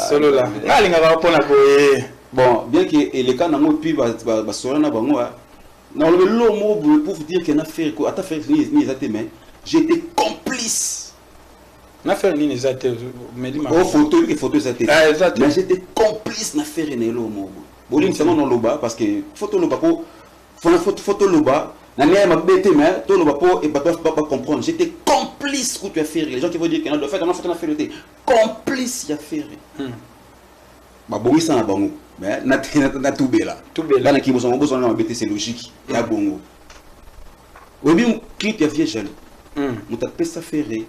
Solo là. Ngalinga va pour la boye. Bon, bien que les cas n'ont pu solo na bango. Non, le mot pour vous dire qu'il a fait quoi, a fait ni mais j'étais complice. Na faire ni exacté mais dis ma photo exacté. Mais j'étais complice na faire ne lo mot. Bolim c'est mon loba parce que photo loba pour photo loba na ne ma bête mais to loba pour et pas comprendre. J'étais complice que tu as fait. Les gens qui vont dire que non de fait on a fait complice y a fait. Bah bon ça na bango. Mais na tout bela. Tout bela na qui besoin na bête c'est logique. Ya bongo. Obi clip ya vieille. Muta pesa ferré.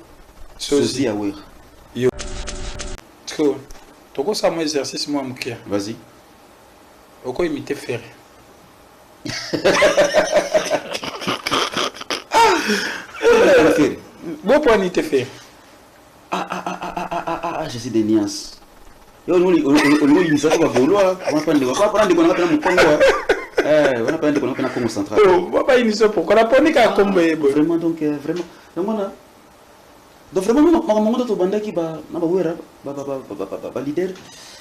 Sozi à ouvrir. Yo. Tu vois ça mon exercice moi moukia. Vas-y. Pourquoi imiter Ferré? Bon point imiter Ferré. Je sais des nuances. Yo nous il ça va vouloir. On va prendre mon Congo. On va prendre Congo central. Oh, va pas initier pourquoi la ponique a combé. Vraiment donc vraiment. Donc vraiment maman de banda qui ba na ba wera ba leader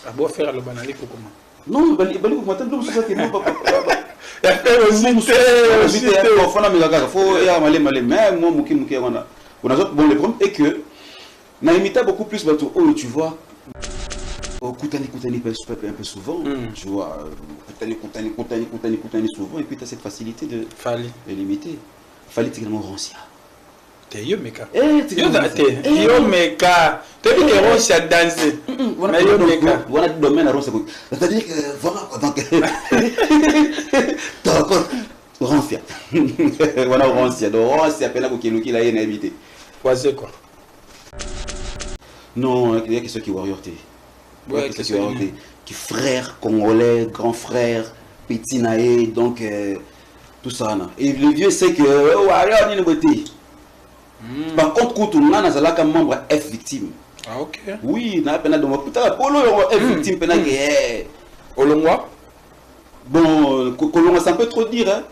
a beau faire le banali comment non ba ko mata dum so que non papa ya aussi pour fana mi gaga faut ya malé même moi muki wana on a bon le problème est que na imita beaucoup plus bateau oh tu vois au kutani un peu souvent tu vois kutani souvent et puis tu as cette facilité de limiter fallait également rancia. Yo meka. Yo meka. Tu dis que Rose a dansé. Mais yo meka. Voilà le domaine à Rose. C'est-à-dire que voilà donc. D'accord. Rancia. Voilà Rancia. Donc Rancia peine à qui l'a évité. Poisé quoi. Non, il y a que ceux qui warrior té. Ouais, qui frère congolais, grand frère, petit naé donc tout ça là. Et le vieux c'est que warrior ni beauté. Par contre, quand on a un membre F victime. Ah ok. Oui, on a peine de moi. Putain, Polo F victime, peine que. Olongwa. Bon, Colombo, c'est un peu trop dire. Hein.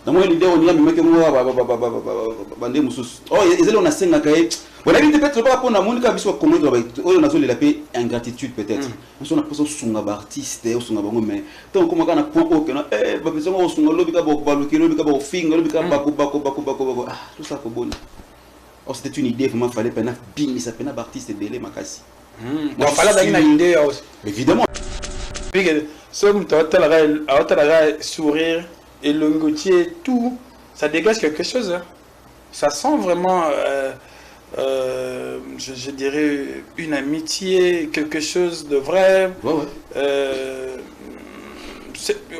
Dans mon idée, on y a mis que moi, bandé moussous. Oh, ils ont un 5 à cahier. On a dit peut-être pas pour la Monica Bissou comment on a la paix ingratitude peut-être. On a pas son artiste ou son abonnement mais donc comment on a point au que eh ba besoin on son lobby ka bo baluki lobby ka bo finger lobby ka bako ah tout ça pour bon. Oh c'était une idée vraiment fallait pas bing ça peine artiste belé makasi. Donc fallait une idée évidemment. Puis que somme t'as sourire et le goutier tout ça dégage quelque chose. Hein. Ça sent vraiment je dirais une amitié, quelque chose de vrai.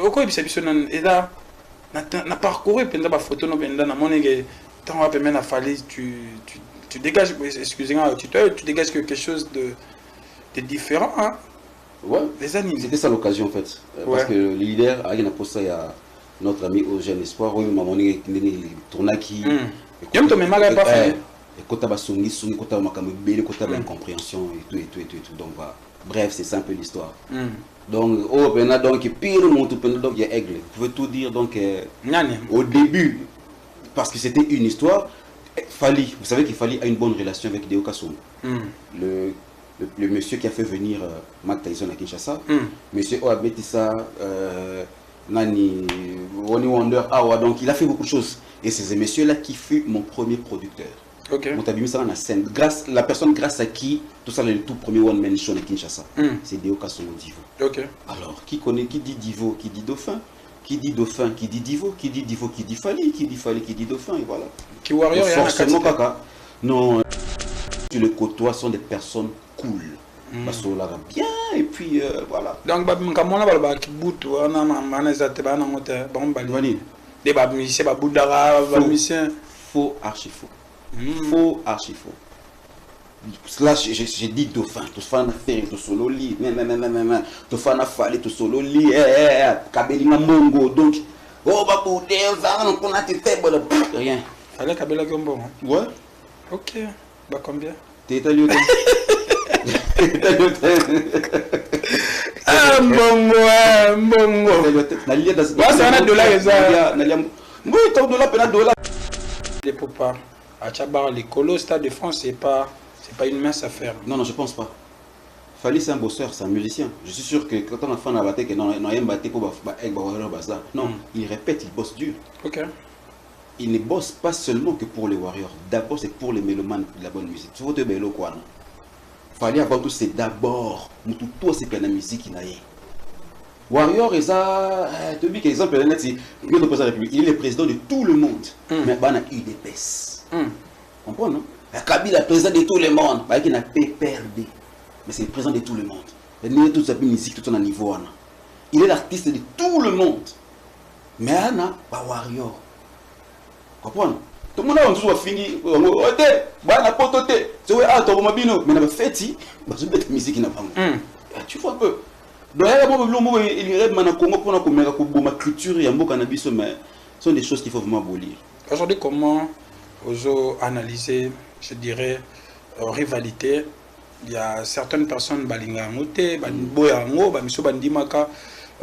Pourquoi il s'est et là, n'a parcouru pendant la photo, non pendant la monnaie, tant à peine à fallu, tu dégages, excusez-moi, tu dégages quelque chose de différent. Hein? Ouais. C'était ça l'occasion en fait, parce que le leader a une posté à notre ami au Jeune Espoir, oui, maman est tourna qui. Même ton mémoire pas fait. Et quand tu as songi, quand tu as incompréhension et tout. Donc, voilà. Bref, c'est ça un peu l'histoire. Donc, donc, pire, donc, il y a Aigle. Je veux tout dire, donc, au début, parce que c'était une histoire, vous savez qu'il fallait une bonne relation avec Deo Kassoum. Le monsieur qui a fait venir Mac Tyson à Kinshasa, monsieur Oabetissa, Nani, Ronnie Wonder, Awa, donc il a fait beaucoup de choses. Et c'est ce monsieur-là qui fut mon premier producteur. Ok. On t'a mis ça dans la scène. La personne grâce à qui tout ça le tout premier one man show de Kinshasa. C'est Deo Kassoum Divo. Ok. Alors qui dit Divo, qui dit Dauphin, qui dit Dauphin, qui dit Divo, qui dit Divo, qui dit Fali, qui dit Fali, qui dit Dauphin et voilà. Qui warrior forcément caca. Non, tu le côtoies sont des personnes cool. Parce qu'on l'a bien et puis voilà. Donc comme on a qui bout on a manezate ba na moteur bon bali. Des babmisien ba boudara babmisien faux archi faux. Faux archi faux. Là j'ai dit Dauphin, Dauphin a fait tout solo li, Dauphin a fallu tout solo li, Kabelinga Mongo donc oh bah pour des gens on a été fait rien. Fallait Kabela Gombo. Ouais. OK. Bah combien? T'es italien. Ah bon les popas à Tchabar les colos Stade de France c'est pas une mince affaire. Non je pense pas. Fally, c'est un bosseur, c'est un musicien. Je suis sûr que quand on a fait un abatté, non, il répète, il bosse dur. Ok. Il ne bosse pas seulement que pour les Warriors. D'abord, c'est pour les mélomanes de la bonne musique. Tu vois, Fally, avant tout, c'est d'abord, tout c'est que la musique qui n'a rien. Warrior, il est le président de tout le monde. Mais il est UDPS. Comprends, non? Kabila, président de tout le monde. Il n'a pas perdu. Mais c'est le président de tout le monde. Il a toute sa musique, tout son niveau. Il est l'artiste de tout le monde. Mais il n'a pas Warrior. Comprends? Tout le monde a toujours fini. Mais il a fait une musique. Tu vois un peu. Donc, ce sont des choses qu'il faut vraiment abolir. Aujourd'hui, comment vous analysez, je dirais, rivalité? Il y a certaines personnes,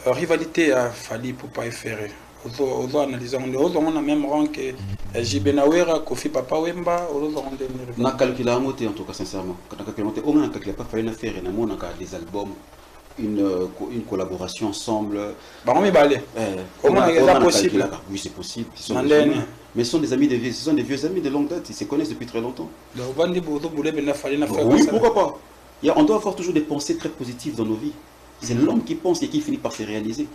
rivalité a fallu pour pas faire. Vous analysez, on a même rang que JB Nawera, Kofi Papa Wemba, on a calculé en tout cas, sincèrement. On a calculé pas fallu faire des albums. Une collaboration ensemble. Possible. Oui, c'est possible. Mais ce sont des amis ce sont des vieux amis de longue date. Ils se connaissent depuis très longtemps. Oui, pourquoi pas. On doit avoir toujours des pensées très positives dans nos vies. C'est l'homme qui pense et qui finit par se réaliser.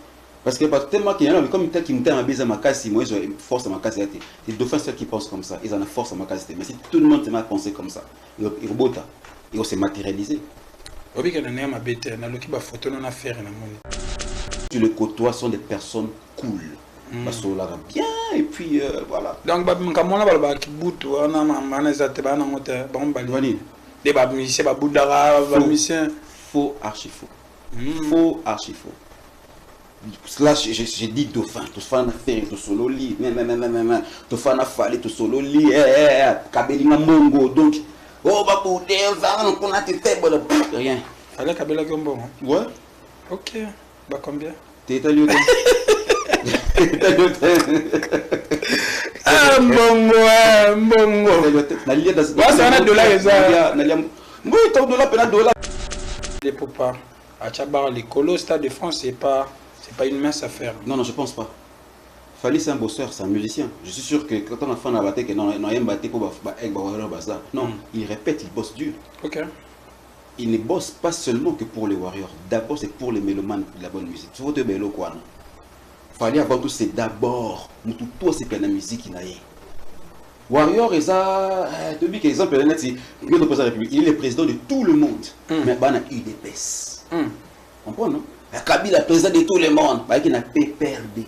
Parce que tellement qu'il y en a, comme tel qui me tient à baiser ma casse, moi j'ai force à ma casse. C'est les dauphins seuls qui pensent comme ça. Ils ont la force à ma casse. Mais si tout le monde se met à penser comme ça, ils vont se matérialiser. Tu le côtoies, sont des personnes cool. Bien, et puis voilà. Donc, faux, archi faux. Faux, archi faux. Là, j'ai dit dauphin, tout fan a fait, tout solo lit, tout fan a fallu, tout solo lit, Kabelina Mongo, donc. Oh, bah, pour des gens, on a été fait, rien. Fallait Kabela Gombo. Ouais. Ok. Bah, combien? T'es italien. Ah, Mbongo. C'est un dollar, ça. Oui, ton dollar. Les popas. À Tchabar, les colos, Stade de France, c'est pas une mince affaire. Non, je pense pas. Fally, c'est un bosseur, c'est un musicien. Je suis sûr que quand on a fait un abatté, non, il répète, il bosse dur. Ok. Il ne bosse pas seulement que pour les Warriors. D'abord, c'est pour les mélomanes de la bonne musique. Tu vois, Fally, avant tout, c'est d'abord, tout c'est que la musique qui n'a rien. Warrior, il est le président de tout le monde. Mais il a UDPS. Comprends, non? Kabila, président de tout le monde. Il n'a pas perdu.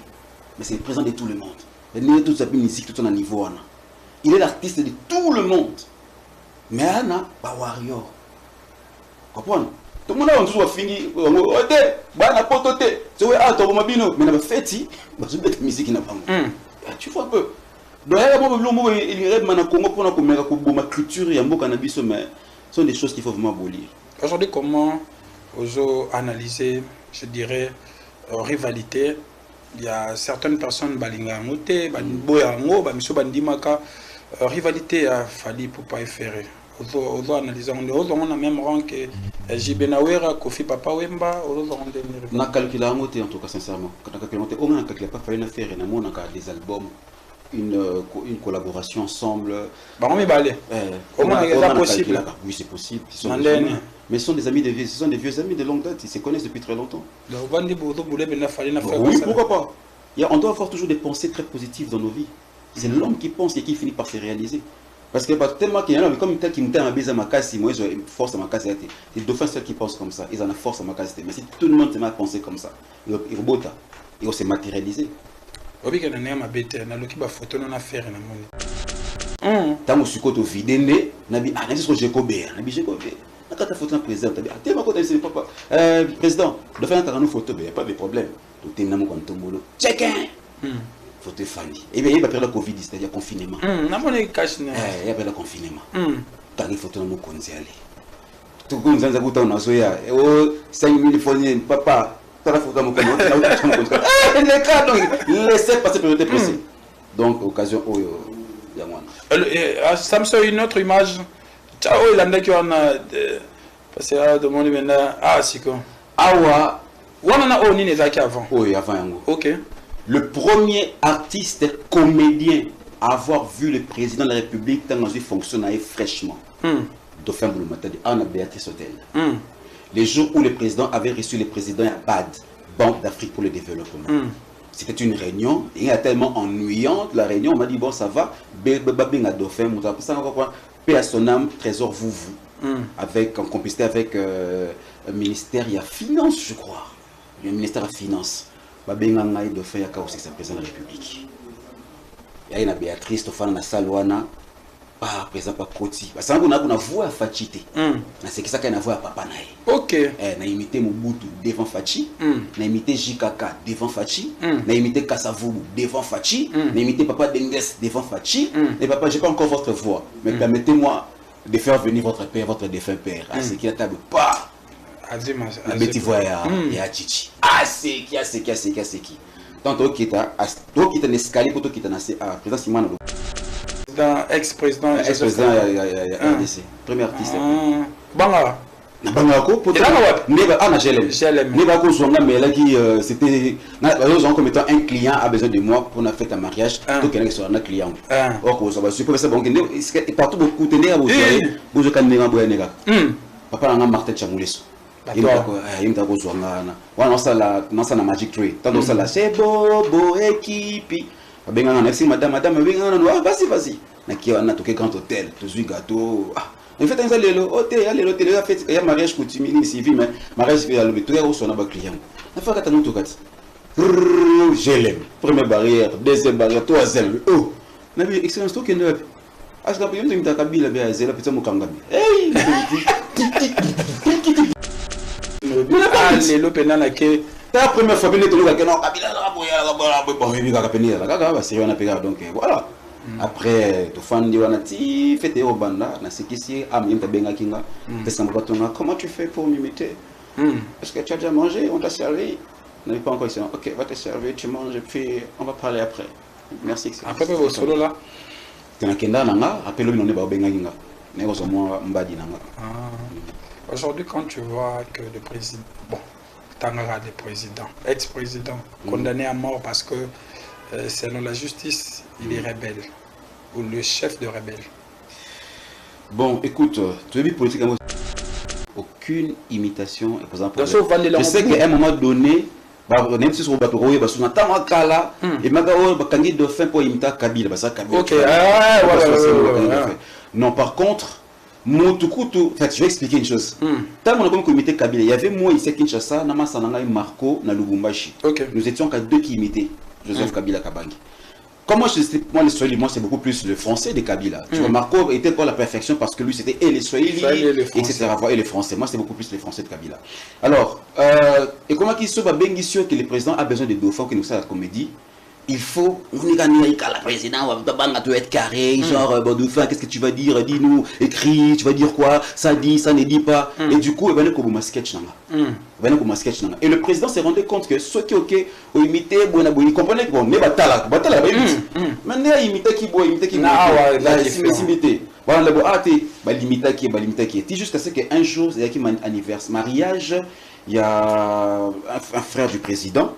Mais c'est le président de tout le monde. Il a toute sa musique, tout son niveau. Il est l'artiste de tout le monde. Mais il n'a pas Warrior. Comprends? Tout le monde a toujours fini. Mais il a fait une musique qui n'a pas. Tu vois un peu. Donc, ce sont des choses qu'il faut vraiment abolir. Aujourd'hui, comment vous analysez, je dirais, rivalité? Il y a certaines personnes, rivalité a fallu pour pas faire. Vous analysez, on a même rang que JB Nawera, Kofi Papa Wemba, on a calculé en tout cas, sincèrement. On a calculé pas fallu faire des albums. Une collaboration ensemble. Possible. Oui, c'est possible. Mais ce sont des amis ce sont des vieux amis de longue date. Ils se connaissent depuis très longtemps. Oui, pourquoi pas. On doit avoir toujours des pensées très positives dans nos vies. C'est l'homme qui pense et qui finit par se réaliser. Parce que tellement qu'il y en a, comme tel qui me tient à baiser ma casse, moi j'ai force à ma casse. C'est les dauphins seuls qui pensent comme ça. Ils ont la force à ma casse. Mais si tout le monde se met à penser comme ça, ils vont se matérialiser. Tant que tu vide, président, de faire une photo, il n'y a pas de problème. Chacun photo Fally. Et bien il va faire le Covid, c'est-à-dire confinement. Il y a le confinement. T'as une photo dans mon conseil. Tout le monde a 5 000 phonies, papa. Les cas, donc, laissez passer priorité possible. Donc, occasion, Samson, une autre image. Ciao, il a Parce que là, demande maintenant, ah, c'est quoi? Awa. On en a Oni Nezaki avant. Oui, avant Yango. Ok. Le premier artiste comédien à avoir vu le président de la République dans une fonction fraîchement. Dauphin Bouloumatadi, Anna Béatrice Hotel. Les jours où le président avait reçu le président à BAD, Banque d'Afrique pour le développement. C'était une réunion, il y a tellement ennuyante la réunion, on m'a dit bon ça va, Babinga Dauphin, paix à son âme, trésor vous, avec, en complicité avec le ministère, il y a finance je crois, le ministère de la finance. Babinga Ngaï Dauphin, il y a aussi le président de la République. Il y a une Béatrice, Tofana na Salwana, par président par Koti. Parce que on a voix à Fachité. C'est ça qu'on a voix à Papa Naï. Ok. On a imité Mobutu devant Fachi. On a imité Jikaka devant Fachi. On a imité Kassavoubou devant Fachi. On a imité Papa Denges devant Fachi. Et papa, je n'ai pas encore votre voix. Mais permettez-moi de faire venir votre père, votre défunt père. C'est qui a table pas. La bête voix et à Chichi. Ah, c'est qui. Tant que tu as un escalier pour toi qui t'a naissé à président Simon. Ex-président RDC. Premier artiste. Banga. Bangako pour toi. C'était comme étant un client a besoin de moi pour une fête à mariage. Donc il y a un client. Partout beaucoup tenir à vous. Papa n'a Martin Chamoulesso. Il m'a dit on a Magic Tree. Tant on a c'est beau équipe. Merci madame, vas-y. On a toqué grand hôtel, tous les gâteaux. En fait, on a l'hôtel, il y a mariage coutumier, civil, mais mariage civil, il y a un client. On a fait un autre je l'aime. Première barrière, deuxième barrière, troisième. Oh, on a vu excellence tout qui est neuf. Est-ce que tu as Kabila bien zéro petit Mukangabi? Hey! Le pénal qui la première fois que tu as dit Kabila, donc voilà. Après, tu fais des fêtes au banda, comment tu fais pour m'imiter? Est-ce que tu as déjà mangé? On t'a servi? On n'est pas encore ici. Ok, va te servir, tu manges, et puis on va parler après. Merci. Après, vous solo là. Aujourd'hui, quand tu vois que le président, bon, Tangara des présidents, ex-président, condamné à mort parce que selon la justice, il est rebelle, ou le chef de rebelle. Bon, écoute, tu as vu politique, aucune imitation. Je sais qu'à un moment donné, même si on va trouver, parce qu'on a tant de cas là, et maintenant, on candidat Dauphin pour imiter Kabila, parce que Kabila. Ok, non, par contre, en fait, je vais expliquer une chose. Tant qu'on a comme imité Kabila, il y avait moi ici à Kinshasa, Namasananga et Marco na Lubumbashi. Nous étions qu'à deux qui imitaient Joseph Kabila Kabangi. Comment moi, les Swahili, moi c'est beaucoup plus le français de Kabila. Tu vois, Marco était pour la perfection parce que lui c'était et les Swahili, etc. Et les français. Moi c'est beaucoup plus les français de Kabila. Alors, et comment qu'il se va bien que le président a besoin de dauphins qui nous sert la comédie? Il faut, la président, tu être carré, genre, dauphin, qu'est-ce que tu vas dire? Dis-nous, écris, tu vas dire quoi? Ça dit, ça ne dit pas. Et du coup, il va y avoir un sketch. Et le président s'est rendu compte que ceux qui ont imité, ils comprenaient que mais batala, maintenant, il imite qui imite. Voilà, il jusqu'à ce qu'un jour, il y a un anniversaire, mariage, il y a un frère du président.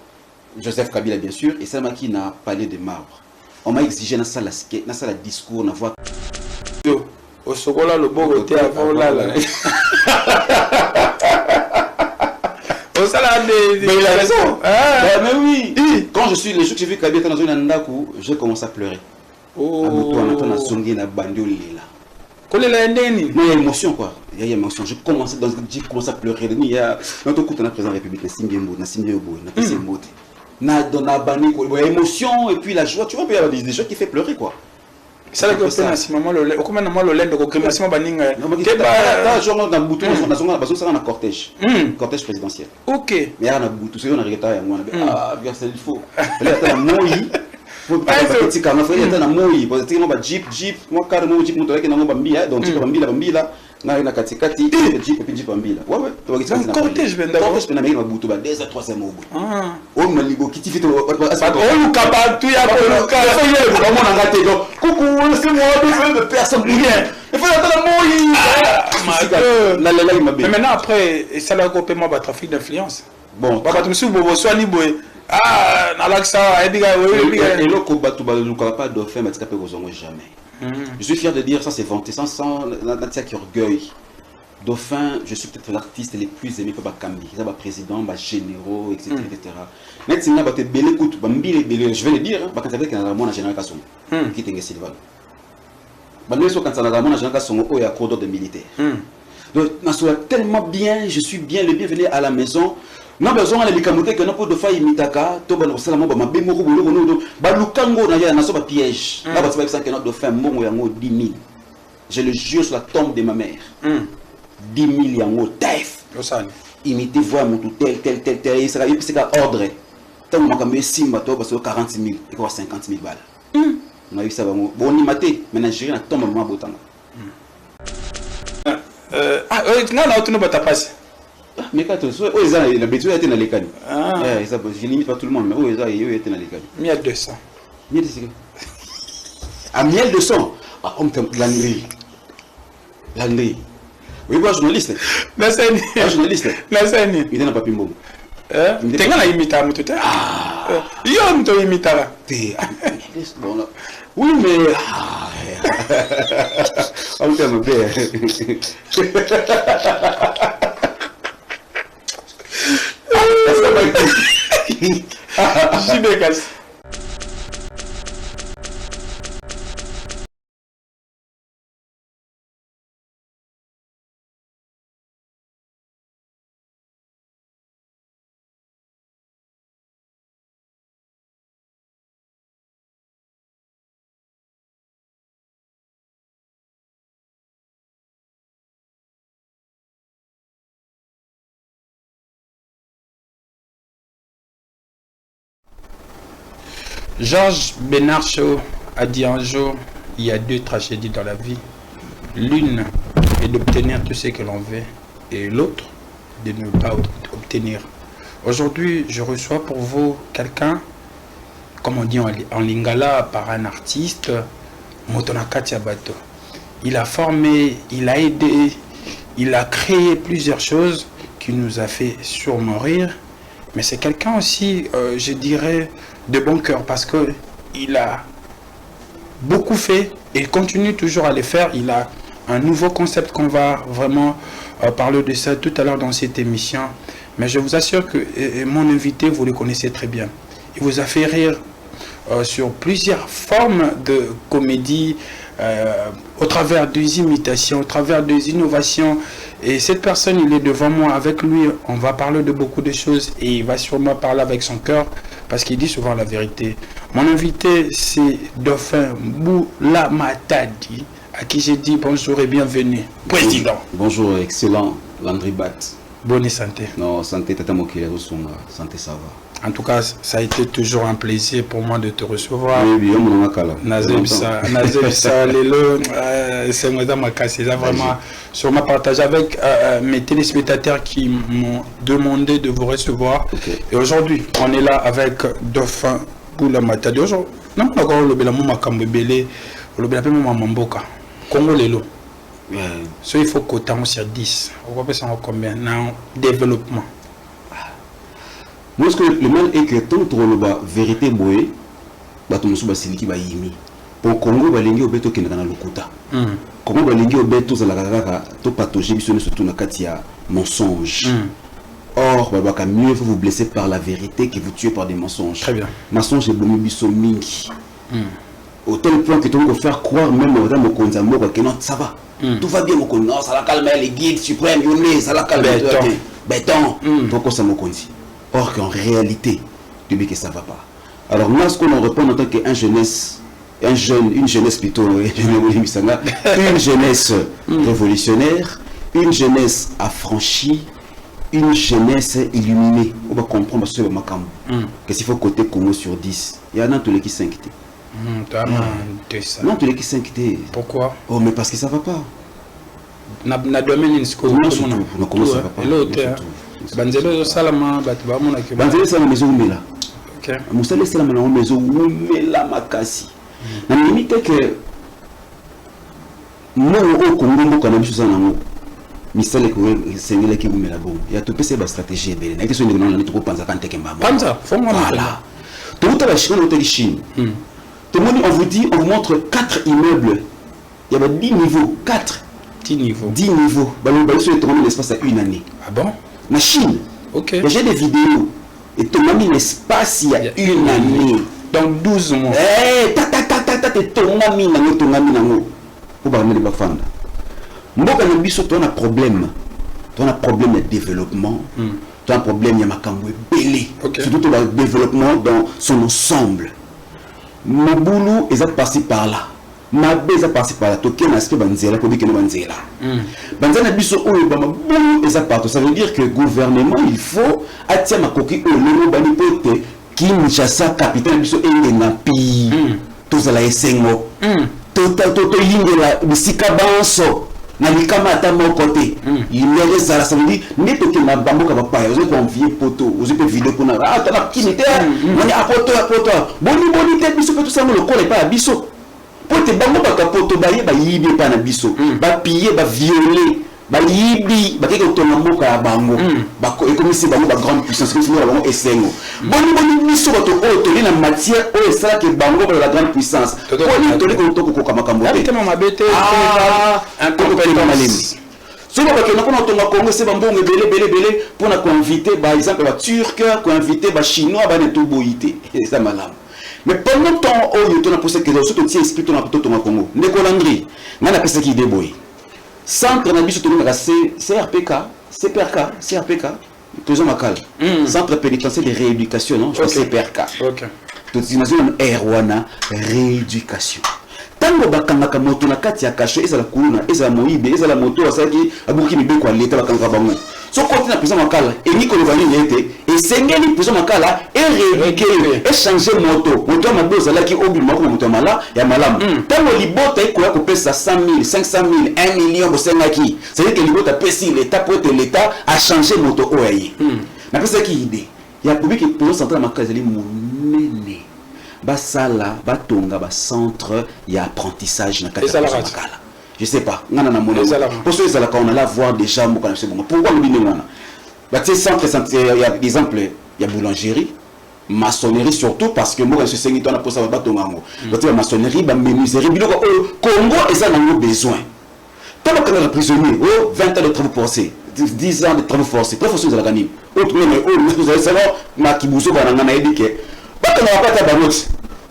Joseph Kabila bien sûr, et Salma qui n'a parlé de marbre. On m'a exigé dans ça la discours, dans voix. Au Sokola, le beau côté avant là. Mais il a raison. Mais oui. Quand les jours que j'ai vu Kabila dans une Nandaku, je commence à pleurer. Oh. Il y a émotion quoi. Il y a émotion. Je commence à pleurer. Il y a notre coup de la présidente de la République, émotion et puis la joie, tu vois, il y a des choses qui fait pleurer quoi. Ça le cortège présidentiel. Ok. Mais il y a un bout, c'est un regretté, il faut. Il y a un moui. Jeep, moi carrément jeep moto yake na ngomba mbia, donc jeep bambila. Na katikati jeep mbila. Ouais, cortège benda. Cortège benda mais mabutu ba 2 à 3 mois. Ah. O malibo kiti fito. O lukaba tu ya ko lukaba. Ça y est, vraiment on a raté donc. Coucou, c'est moi, besoin de personne rien. Il faut attendre moi. Mais maintenant, après, ça l'a coupé moi, trafic d'influence. Bon, tu me suis dit, ah, Nalaxa, et le combat, tu ne pas dauphin, mais tu ne jamais. Je suis fier de dire ça, c'est vanté, sans Natia qui orgueille. Dauphin, je suis peut-être l'artiste le plus aimé par Bakambi, le président, les généraux, etc. Je vais le dire, quand tu as vu un général Kasson, qui est Silva. Quand tu as un général Kasson, il y a un cordon de militaire. Donc, je suis tellement bien, je suis bien, le bienvenu à la maison. Nous avons besoin de l'écamoté que nous pouvons faire imitaka, tout le monde a un piège. Là, vous savez que nous avons fait 10 000. Je le jure sur la tombe de ma mère. 10 000 yango taif. Imiter, voir mon tout tel, c'est ordre. Tant que je suis 40 000 et 50 000 balles. On a eu ça, bon, imité, maintenant j'ai la tombe de ma botanga. Non, pas ta passe. Mais quand tu es l'habitude d'être dans les cannes. Je limite pas tout le monde, mais où est-ce qu'il y a dans les cannes? 1200. 1200. À 1200. Ah, on t'aime l'André. L'André. Oui, moi, journaliste. La scène. Journaliste. La scène. Il n'a pas pu me bomber. Tu as imité à tout à l'heure. Tu as imité à oui, mais. On t'aime bien. Georges Bénard Shaw a dit un jour, il y a 2 tragédies dans la vie. L'une est d'obtenir tout ce que l'on veut et l'autre de ne pas obtenir. Aujourd'hui, je reçois pour vous quelqu'un, comme on dit en lingala, par un artiste, Motonakati Abato. Il a formé, il a aidé, il a créé plusieurs choses qui nous a fait surmourir. Mais c'est quelqu'un aussi, je dirais, de bon cœur parce qu'il a beaucoup fait et il continue toujours à le faire. Il a un nouveau concept qu'on va vraiment parler de ça tout à l'heure dans cette émission. Mais je vous assure que mon invité, vous le connaissez très bien. Il vous a fait rire sur plusieurs formes de comédie, au travers des imitations, au travers des innovations. Et cette personne, il est devant moi. Avec lui, on va parler de beaucoup de choses et il va sûrement parler avec son cœur parce qu'il dit souvent la vérité. Mon invité, c'est Dauphin Mbula Matadi, à qui j'ai dit bonjour et bienvenue. Président. Bonjour, excellent, Landry Bat. Bonne santé. Non, santé, tata mokile, santé, ça va. En tout cas, ça a été toujours un plaisir pour moi de te recevoir. Oui, bien, mon akala. Nazebsa, Lelo, c'est vraiment sûrement partagé avec mes téléspectateurs qui m'ont demandé de vous recevoir. Okay. Et aujourd'hui, on est là avec Dauphin Mbula Matadi. Aujourd'hui, non, on a le Bélamou Makambebele, le Bélamou Mamboka, Congo Lelo. So il faut qu'autant sur 10. On va faire combien dans développement. Moi, ce que le mal est que tant que la vérité boye, batumsu basiliki ba yimi. Pour Congo balingi obeto kenda na lokuta. Congo balingi obeto za la kaka to patauger biso surtout na kati ya mensonge. Or, babaka mieux vous blesser par la vérité que vous tuer par des mensonges. Très bien. Mensonge et bomi biso mingi. Au tel point que tu vas faire croire même au dame Konzamo que non ça va. Tout va bien mon con. Non, ça la calme les guides suprêmes, Yone, ça la calme. Béton. Donc ça me conduit. Or qu'en réalité, tu dis que ça ne va pas. Alors moi, ce qu'on en répond en tant qu'une jeunesse, une jeunesse plutôt, une jeunesse révolutionnaire, une jeunesse affranchie, une jeunesse illuminée. On va comprendre ce que s'il faut côté Congo sur 10, il y en a tous les qui 5 T. Non, tous les qui 5 T. Pourquoi? Oh, mais parce que ça ne va pas. Na domaine in school. Non, comment ça va pas? Banzelo salama batubamona ke banzelo salama mezo umela. OK. Musale salama na mezo umela makasi. Na limite que moi au Congo mboka na biso sana ngo. misale ko sengela ki bumela bon ya to pese ba stratégie belle na question non na to pensa kan tekemba panza voilà to uta la Chine to Chine tout le monde on vous dit on vous montre 4 immeubles il y a 10 niveaux 10 niveaux bah le sur l'espace à une année ah bon na Chine OK j'ai des vidéos et tu m'as mis l'espace il y a une année donc 12 mois tu m'as mis nango pour ba me ba fanda mboka na biso to na problème de développement tu as un problème ya makambo belé surtout le développement dans son ensemble mon boulot est passé par là ma beza passé par là toké na aspect banzela ko bikeno banzela banzela biso oyo ba boulot est partout ça veut dire que gouvernement il faut atia makoki o lelo bani pote Kinshasa capitaine biso engenga pi tozala esengo to lingela bisika banso na likama ata moko te ilele zala ça veut dire neto ke na bamboka bapaya ozo convier poto ozo pe vidéo kuna tana kinité mani apoto boni te biso pe tout ça le colle pas biso pote bango baka poto ba yibi pa na biso ba piller ba violer ba yibi ba keke to na mboka ya bango ba ekomisi bango ba grande puissance ko finira bango esengo boni biso ba to o to na matière o esala ke bango ba la grande puissance ko ni to ko to ko kamakambo te ma bete un compagnon malimi so ba ke na ko to na Congo se bambongo belé pour na ko inviter par exemple ba turc ko inviter ba chinois ba ne to boyité et ça malam mais pendant temps o to na poser que surtout ti explique to na to na Congo ne ko landri na pesa ki deboy centre na biso to na CRPK toujours makal centre pénitentiaire de rééducation non CPRK OK to imagine erwana rééducation tango bakangaka moto na kati ya kasho ezala kuluna ezala moibe ezala moto asaki abuki mibeko aleta bakanga bango so côté na prison makala eni ko lobani yete esengeli prison makala rééduquer échanger moto maboza laki obima ko moto mala ya malamu tango libota ikoya ko pesa 100 000 500 000 1 million bosengaki c'est dire que libota pesi l'état pour que l'état a changé moto oyi na pesa ki idée ya public prison centrale makala zeli monene basala batonga ba centre ya apprentissage na kati ya makala je sais pas ngana na mona pour ceux là quand on allait voir déjà mo kana sebongo pourquoi le bine wana ba ces centre il y a exemple il y a boulangerie maçonnerie surtout parce que mo kana se sengi tona pour ça batonga ngo ba te maçonnerie ba menuiserie biloko Congo et ça n'a besoin tant que les prisonniers 20 ans de travaux forcés 10 ans de travaux forcés très forcés de la gagner autre vous allez savoir ma kibuso ba ngana edike ba kana pas ta barote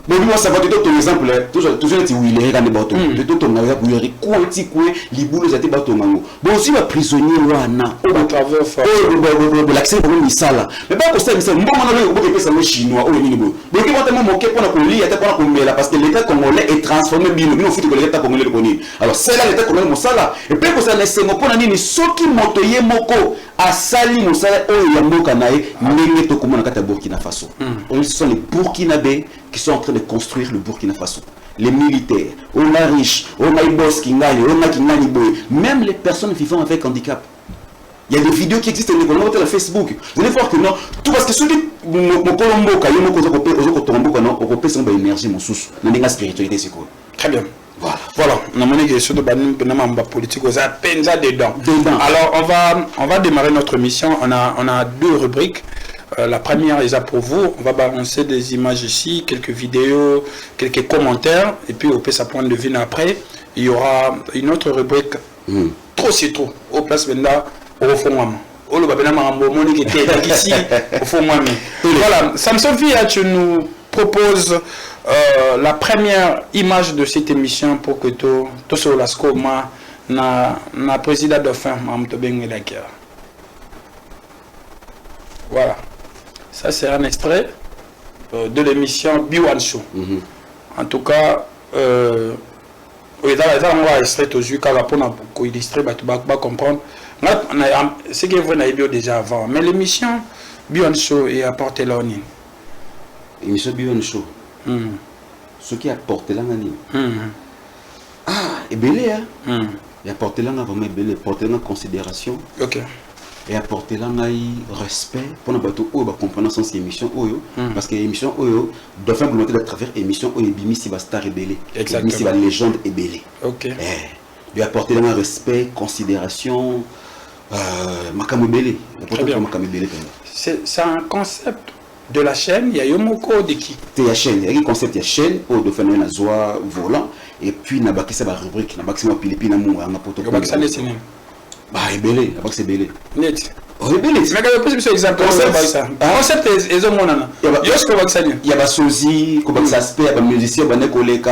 mais moi ça va te donner un exemple toujours tu où il est dans les bateaux de ton navire pour y quanti quoi les boulots étaient bateaux mango bon aussi les prisonniers wana au travers fort l'accès pour une salle mais pas que ça c'est bon on a le ça le chinois ou ni bo donc il va tellement moquer pour la lire pour la commer parce que l'état congolais est transformé bien faut que l'état congolais le connaît alors c'est là l'état congolais mon sala et puis que ça ne c'est pour nani soki motoye moko asali mosala o ya mboka nae ndenge to komona kata Burkina Faso on sont les burkinabés qui sont en train de construire le Burkina Faso. Les militaires, on a riche, on a boss qui gagne, on a qui gagne boy. Même les personnes vivant avec handicap. Il y a des vidéos qui existent sur la Facebook. Vous allez voir que non, tout parce que ceux qui mon Colombo, quand ils m'ont coupé, aux autres Colombo, quand on coupe son énergie, mon sous, dans la spiritualité, c'est quoi. Très bien. Voilà. On a mené des choses de politique aux peine dedans. Alors on va démarrer notre mission. On a 2 rubriques. La première est pour vous. On va balancer des images ici, quelques vidéos, quelques commentaires, et puis on peut sa point de vue après. Il y aura une autre rubrique. Trop c'est trop. Au place Benda, au fond moi. Au le babena marambo moni qui était ici au fond moi. Voilà. Samson Via, tu nous proposes la première image de cette émission pour que tout sur la scoma na président de fin Mamto Bengelakera. Voilà. Ça, c'est un extrait de l'émission B1 Show. En tout cas, on va extrait aux yeux pour illustrer, pour comprendre. C'est que vous avez déjà avant. Mais l'émission B1 Show est apporté là. L'émission B1 Show. Ce qui a apporté là. Ah, et belé, hein? Il a apporté là vraiment belé, apporté là en considération. Ok. Et apporter là respect pour notre bateau ou comprendre sans émission oyo parce que émission oyo doit faire volonté de travers émission oyo bimi si va star ébélé bimi si va légende ébélé OK lui apporter là respect considération Makamobele. C'est un concept de la chaîne, il y a Yomoko de qui? Il y a chaîne, il y a un concept, il y a chaîne, pour de faire un zoa volant, et puis il y a une rubrique, il y a une pilipi, il y a un poteau. Il y a un cinéma. Bah, il y a belé, c'est belé. Net. Oh, il y a belé. Mais quand je peux exemple, concept est au monde. Il y a des sosie, comme ça se fait, il y a des musiciens, il y a des collègues.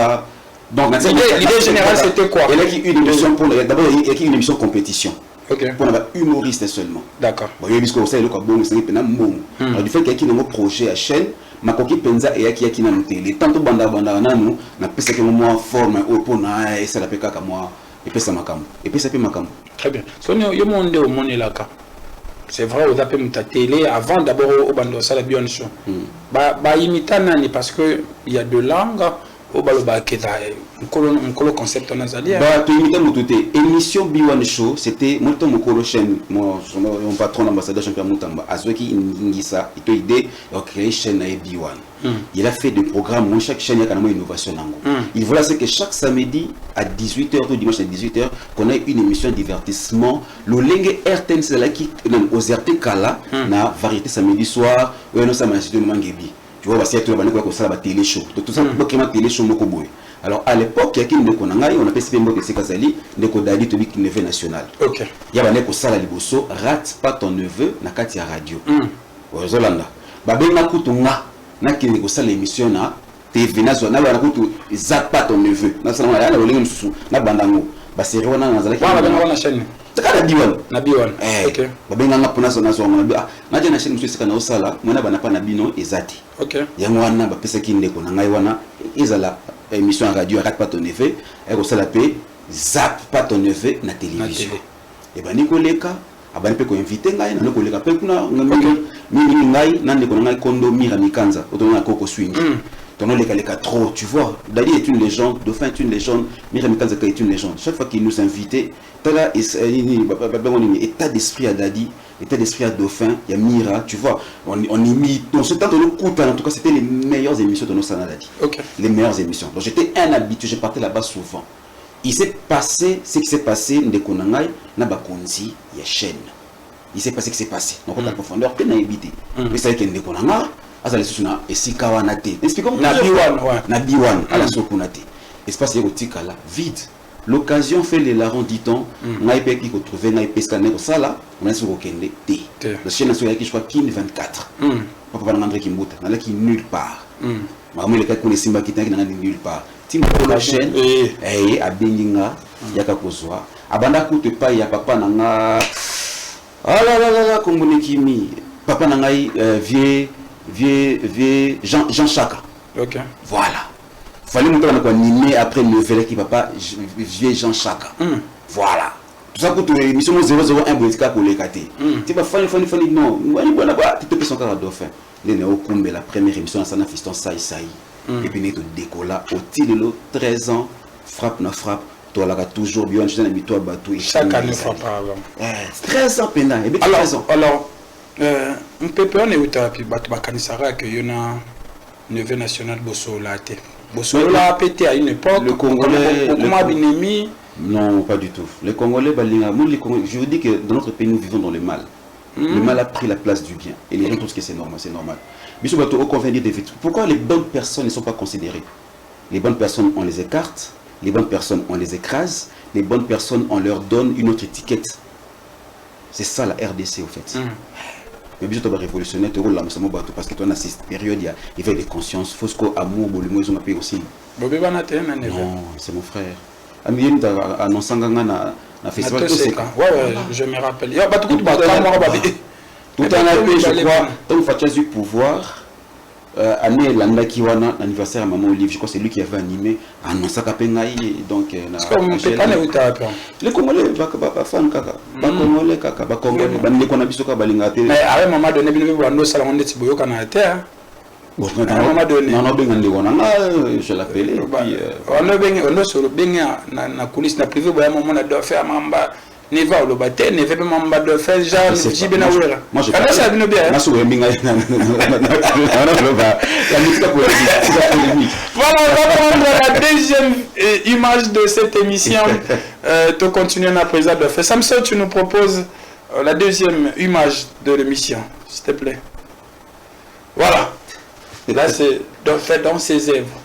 Donc, l'idée générale, c'était quoi? Il y a une émission pour d'abord, il y a une émission compétition. Okay. Pour les humoristes seulement. D'accord. Bon, il y a des choses qui sont bon, c'est un du fait qu'il y a un projet à chaîne, ma coquille penza et qui a une télé. Tant que banda nous, n'a pas ce que moi forme au pont et ça la péka comme moi et puis ça m'a comme et puis ça peut m'acam. Très bien. So il y a monde au monde là ka. C'est vrai aux appels ta télé avant d'abord au bando ça la bien show. Ba imitana ni parce que il y a deux langues. Au baloba keta un concept en azalia bah tu imites mon tout émission B1 show c'était mon temps mon chaîne mon patron ambassadeur champion Mutamba azoki ingisa ito idée de créer chaîne B1 il a fait des programmes où chaque chaîne a quand même innovation il voilà c'est que chaque samedi à 18h ou dimanche à 18h qu'on a une émission de divertissement le lingue RTN c'est là qui aux RT kala na variété samedi soir ou non ça m'a cité mangebi. Tu vois, c'est tout le monde qui a la télé show. Tout ça, c'est une télé show. Alors, à l'époque, il y a qui on appelle ce que c'est Kazali, Nekodadi, tu dis qu'il neveu national. Ok. Il y a un ça la liboso, rate pas ton neveu, na katia radio. Au Zolanda. Babé na kutunga, na qui négocie l'émission na TV na zona, na kutu zap pas ton neveu. Na ça na le lingue sous, na bandango. Ba c'est rona na zala qui. Voilà, on a chaîne. Taka B1. Na B1. OK. Babé na pona zona zo na na jana chaîne monsieur sikana osala, mona bana pa na bino ezati. OK. Yango wana ba pesa ki ndeko na ngai wana ezala émission à radio rate pas ton neveu, et ko sala pe zap pas ton neveu na télévision. Et ba nikoleka abani pe ko inviter ngai na koleka pe kuna mimi ngai na ndeko na ngai kondo mira mikanza otona koko swing. Tono leka trop, tu vois. Dadi est une légende, Dauphin est une légende, Mira Mikanza est une légende. Chaque fois qu'il nous invitait, tala état d'esprit à Dadi, état d'esprit à Dauphin, il y a Mira, tu vois. On imite, on se tente de nous couper. En tout cas, c'était les meilleures émissions de nos Sana Dadi. Okay. Les meilleures émissions. Donc j'étais un habitué, je partais là-bas souvent. Il s'est passé ce qui s'est passé, Ndekonangai, Nabakonzi, il y a chaîne. Il s'est passé ce qui s'est passé. Donc on a profondeur, peine à éviter. Mais c'est vrai que Ndekonangai, azali susuna esika na te expliquons na B1 ala sokunate espace érotique là vide l'occasion fait les larrons dit-on ngai pe ki ko trouver ngai pesca ne ko sala on a sur okende te la chaîne nationale qui je crois Kin 24 papa na André Kimbuta na qui nulle part mamu le ka ko simba kitaki na nulle part tim ko la chaîne abenginga yaka kozwa abanda ku te pa ya papa na nga la kombone kimi papa na ngai vieux Jean Chaka. Ok. Voilà. Fallait monter à animé après le fait qui papa vieux Jean Chaka. Voilà. Tout ça pour toute l'émission 001 Boetika pour les cater. Tu vas faire non. Tu te fais son caractère Dauphin. La première émission à Sana Fiston Saï. Et puis tu décolla au Tilelo 13 ans frappe na frappe. Toi là toujours bien je n'ai toi bateau chaque année frappe. 13 ans pendant et 13 ans. Alors un peu peur ne utapi bato bakanisara que yona neveu national Bosola te. Bosola a pété à une époque. Le Congolais non, pas du tout. Les Congolais je vous dis que dans notre pays nous vivons dans le mal. Le mal a pris la place du bien et les gens trouvent que c'est normal, Biso bato au convenir des vite. Pourquoi les bonnes personnes ne sont pas considérées? Les bonnes personnes on les écarte, les bonnes personnes on les écrase, les bonnes personnes on leur donne une autre étiquette. C'est ça la RDC au fait. Mais bien sûr, tu vas révolutionner, tu roules parce que tu as cette période, il y avait des consciences, Fosco, amour, ils ont appelé aussi. Non, c'est mon frère. Amien a annoncé un festival. Ouais, je me rappelle. Tout en appel, je crois, tant que tu as eu pouvoir, année l'anniversaire anniversaire à Maman Olive, je crois que c'est lui qui avait animé annoncé Kapengaï donc les Congolais ba fan kaka ba Congolais kaka ba Congolais ba ndeko na biso ka balinga te mais à un moment donné bino bando sala on ndeti boyo kana te bon à un moment donné non benga ndeko na je l'appelais et puis on solo benga na coulisse na privé boya moment na do faire mamba ne va au bâtiment, ne veut pas m'embarquer de faire genre Jibena. Moi je pense ça vient bien. Moi je bien. Voilà, on va prendre la deuxième image de cette émission. Tu continues à présent de faire. Samson, tu nous proposes la deuxième image de l'émission, s'il te plaît. Voilà. Là, c'est dans ses œuvres.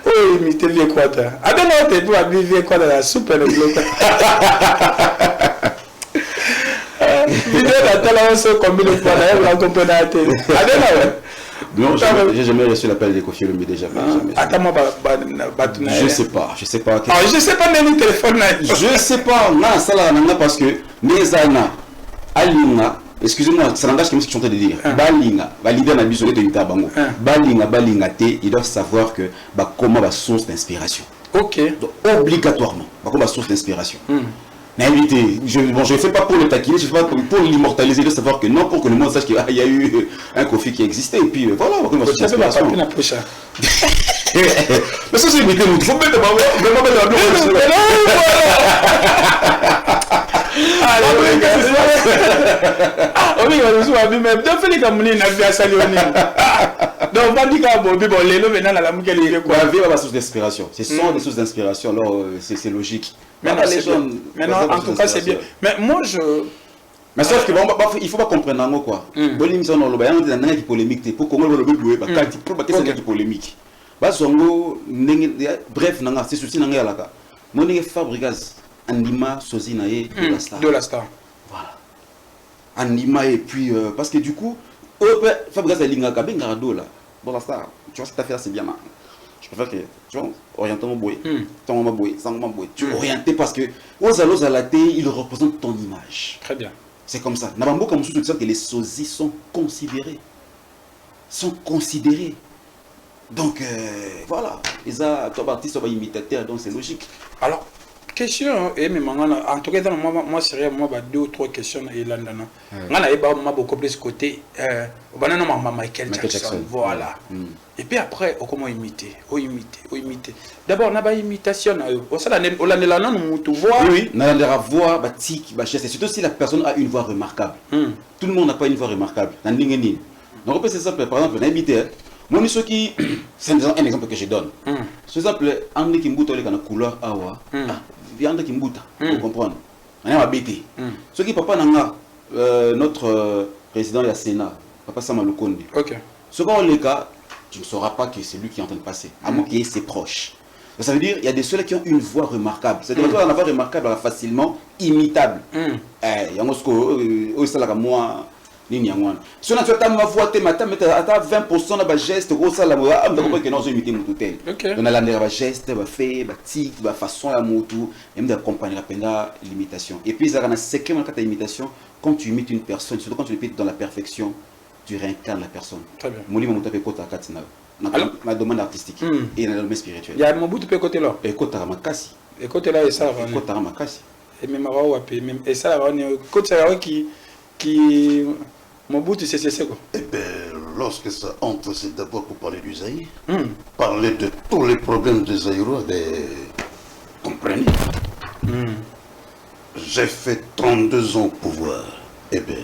Oh, imiter vieux quadra. Ah non, non, t'es pas vieux quadra, la soupe, le bloc. Vidéo d'attendre, on se combine de fois, là, on comprend la tête. Ah non, non, j'ai jamais reçu l'appel de Kofi Olomide déjà. Attends-moi, je sais pas. Je sais pas, le téléphone. Je sais pas, non, ça là, parce que Nezana, Alina, excusez-moi, ça n'engage que ce que je suis en train de dire. Balinga, leader n'a besoin de Bango. Balinga, ils doivent savoir que comment la source d'inspiration. Ok. Donc, obligatoirement, comment la source d'inspiration. Je ne fais pas pour le taquiner, je fais pas pour l'immortaliser, de savoir que non, pour que le monde sache qu'il y a eu un Kofi qui existait, et puis voilà, comment la source d'inspiration. Mais ça c'est imité, il faut mettre vraiment la source d'inspiration. Ce sont des sources d'inspiration, alors c'est logique. Maintenant, en tout cas, c'est bien. Mais moi, mais sauf que il faut pas comprendre quoi. Bref, c'est ceci Monique Fabregas, Andima, Sozinae, de la star. Voilà. Andima, et puis, parce que du coup, Fabregas, elle a Bengarado là. Bon, la star, tu vois, cette affaire, c'est bien. Je préfère que, tu vois, orienter mon boy, ton boy, sans mon boy. Tu orienter parce que, aux alos à la télé, il représente ton image. Très bien. C'est comme ça. Nabambo, comme sous que les sosies sont considérés. Donc, voilà. Les artistes sont imitateurs, donc c'est logique. Alors, question, en tout cas, moi, c'est moi, deux ou trois questions. On a beaucoup plus côté. Michael Jackson. Voilà. Et puis après, comment imiter. D'abord, on a une imitation. Oui, on a voix, c'est surtout si la personne a une voix remarquable. Tout le monde n'a pas une voix remarquable. Donc, c'est simple. Par exemple, on a imité. Moi, c'est un exemple que je donne. Par exemple, André Kimbuta, il a une couleur awa. André Kimbuta, vous comprenez. On a bêté. Ce qui papa nanga, notre président du Sénat, papa Samalukonde. Ok. Ce qu'on le cas, tu ne sauras pas que c'est lui qui est en train de passer, à moins qu'il ait ses proches. Ça veut dire qu'il y a des ceux qui ont une voix remarquable. C'est-à-dire que une voix remarquable, facilement imitable. Il y a moi. Si on a fait ma voix, tu as 20% de geste, gros ça, on a imité mon hôtel. On a la geste, fait, tic, façon à moto, et on accompagner l'imitation. Et puis, il y a un secret dans l'imitation, quand tu imites une personne, surtout quand tu l'imites dans la perfection, tu réincarnes la personne. Très bien. Mon livre m'a tapé côté à Katina. Dans le domaine artistique et dans le domaine spirituel. Il y a un bout de côté là. Et côté à Makasi. Et côté là, et ça, côté à Makasi. Et même et ça, côté là qui. Mon bout, c'est quoi? Eh bien, lorsque ça entre, c'est d'abord pour parler du Zaïre. Parler de tous les problèmes des Zaïrois, comprenez. J'ai fait 32 ans au pouvoir. Eh bien,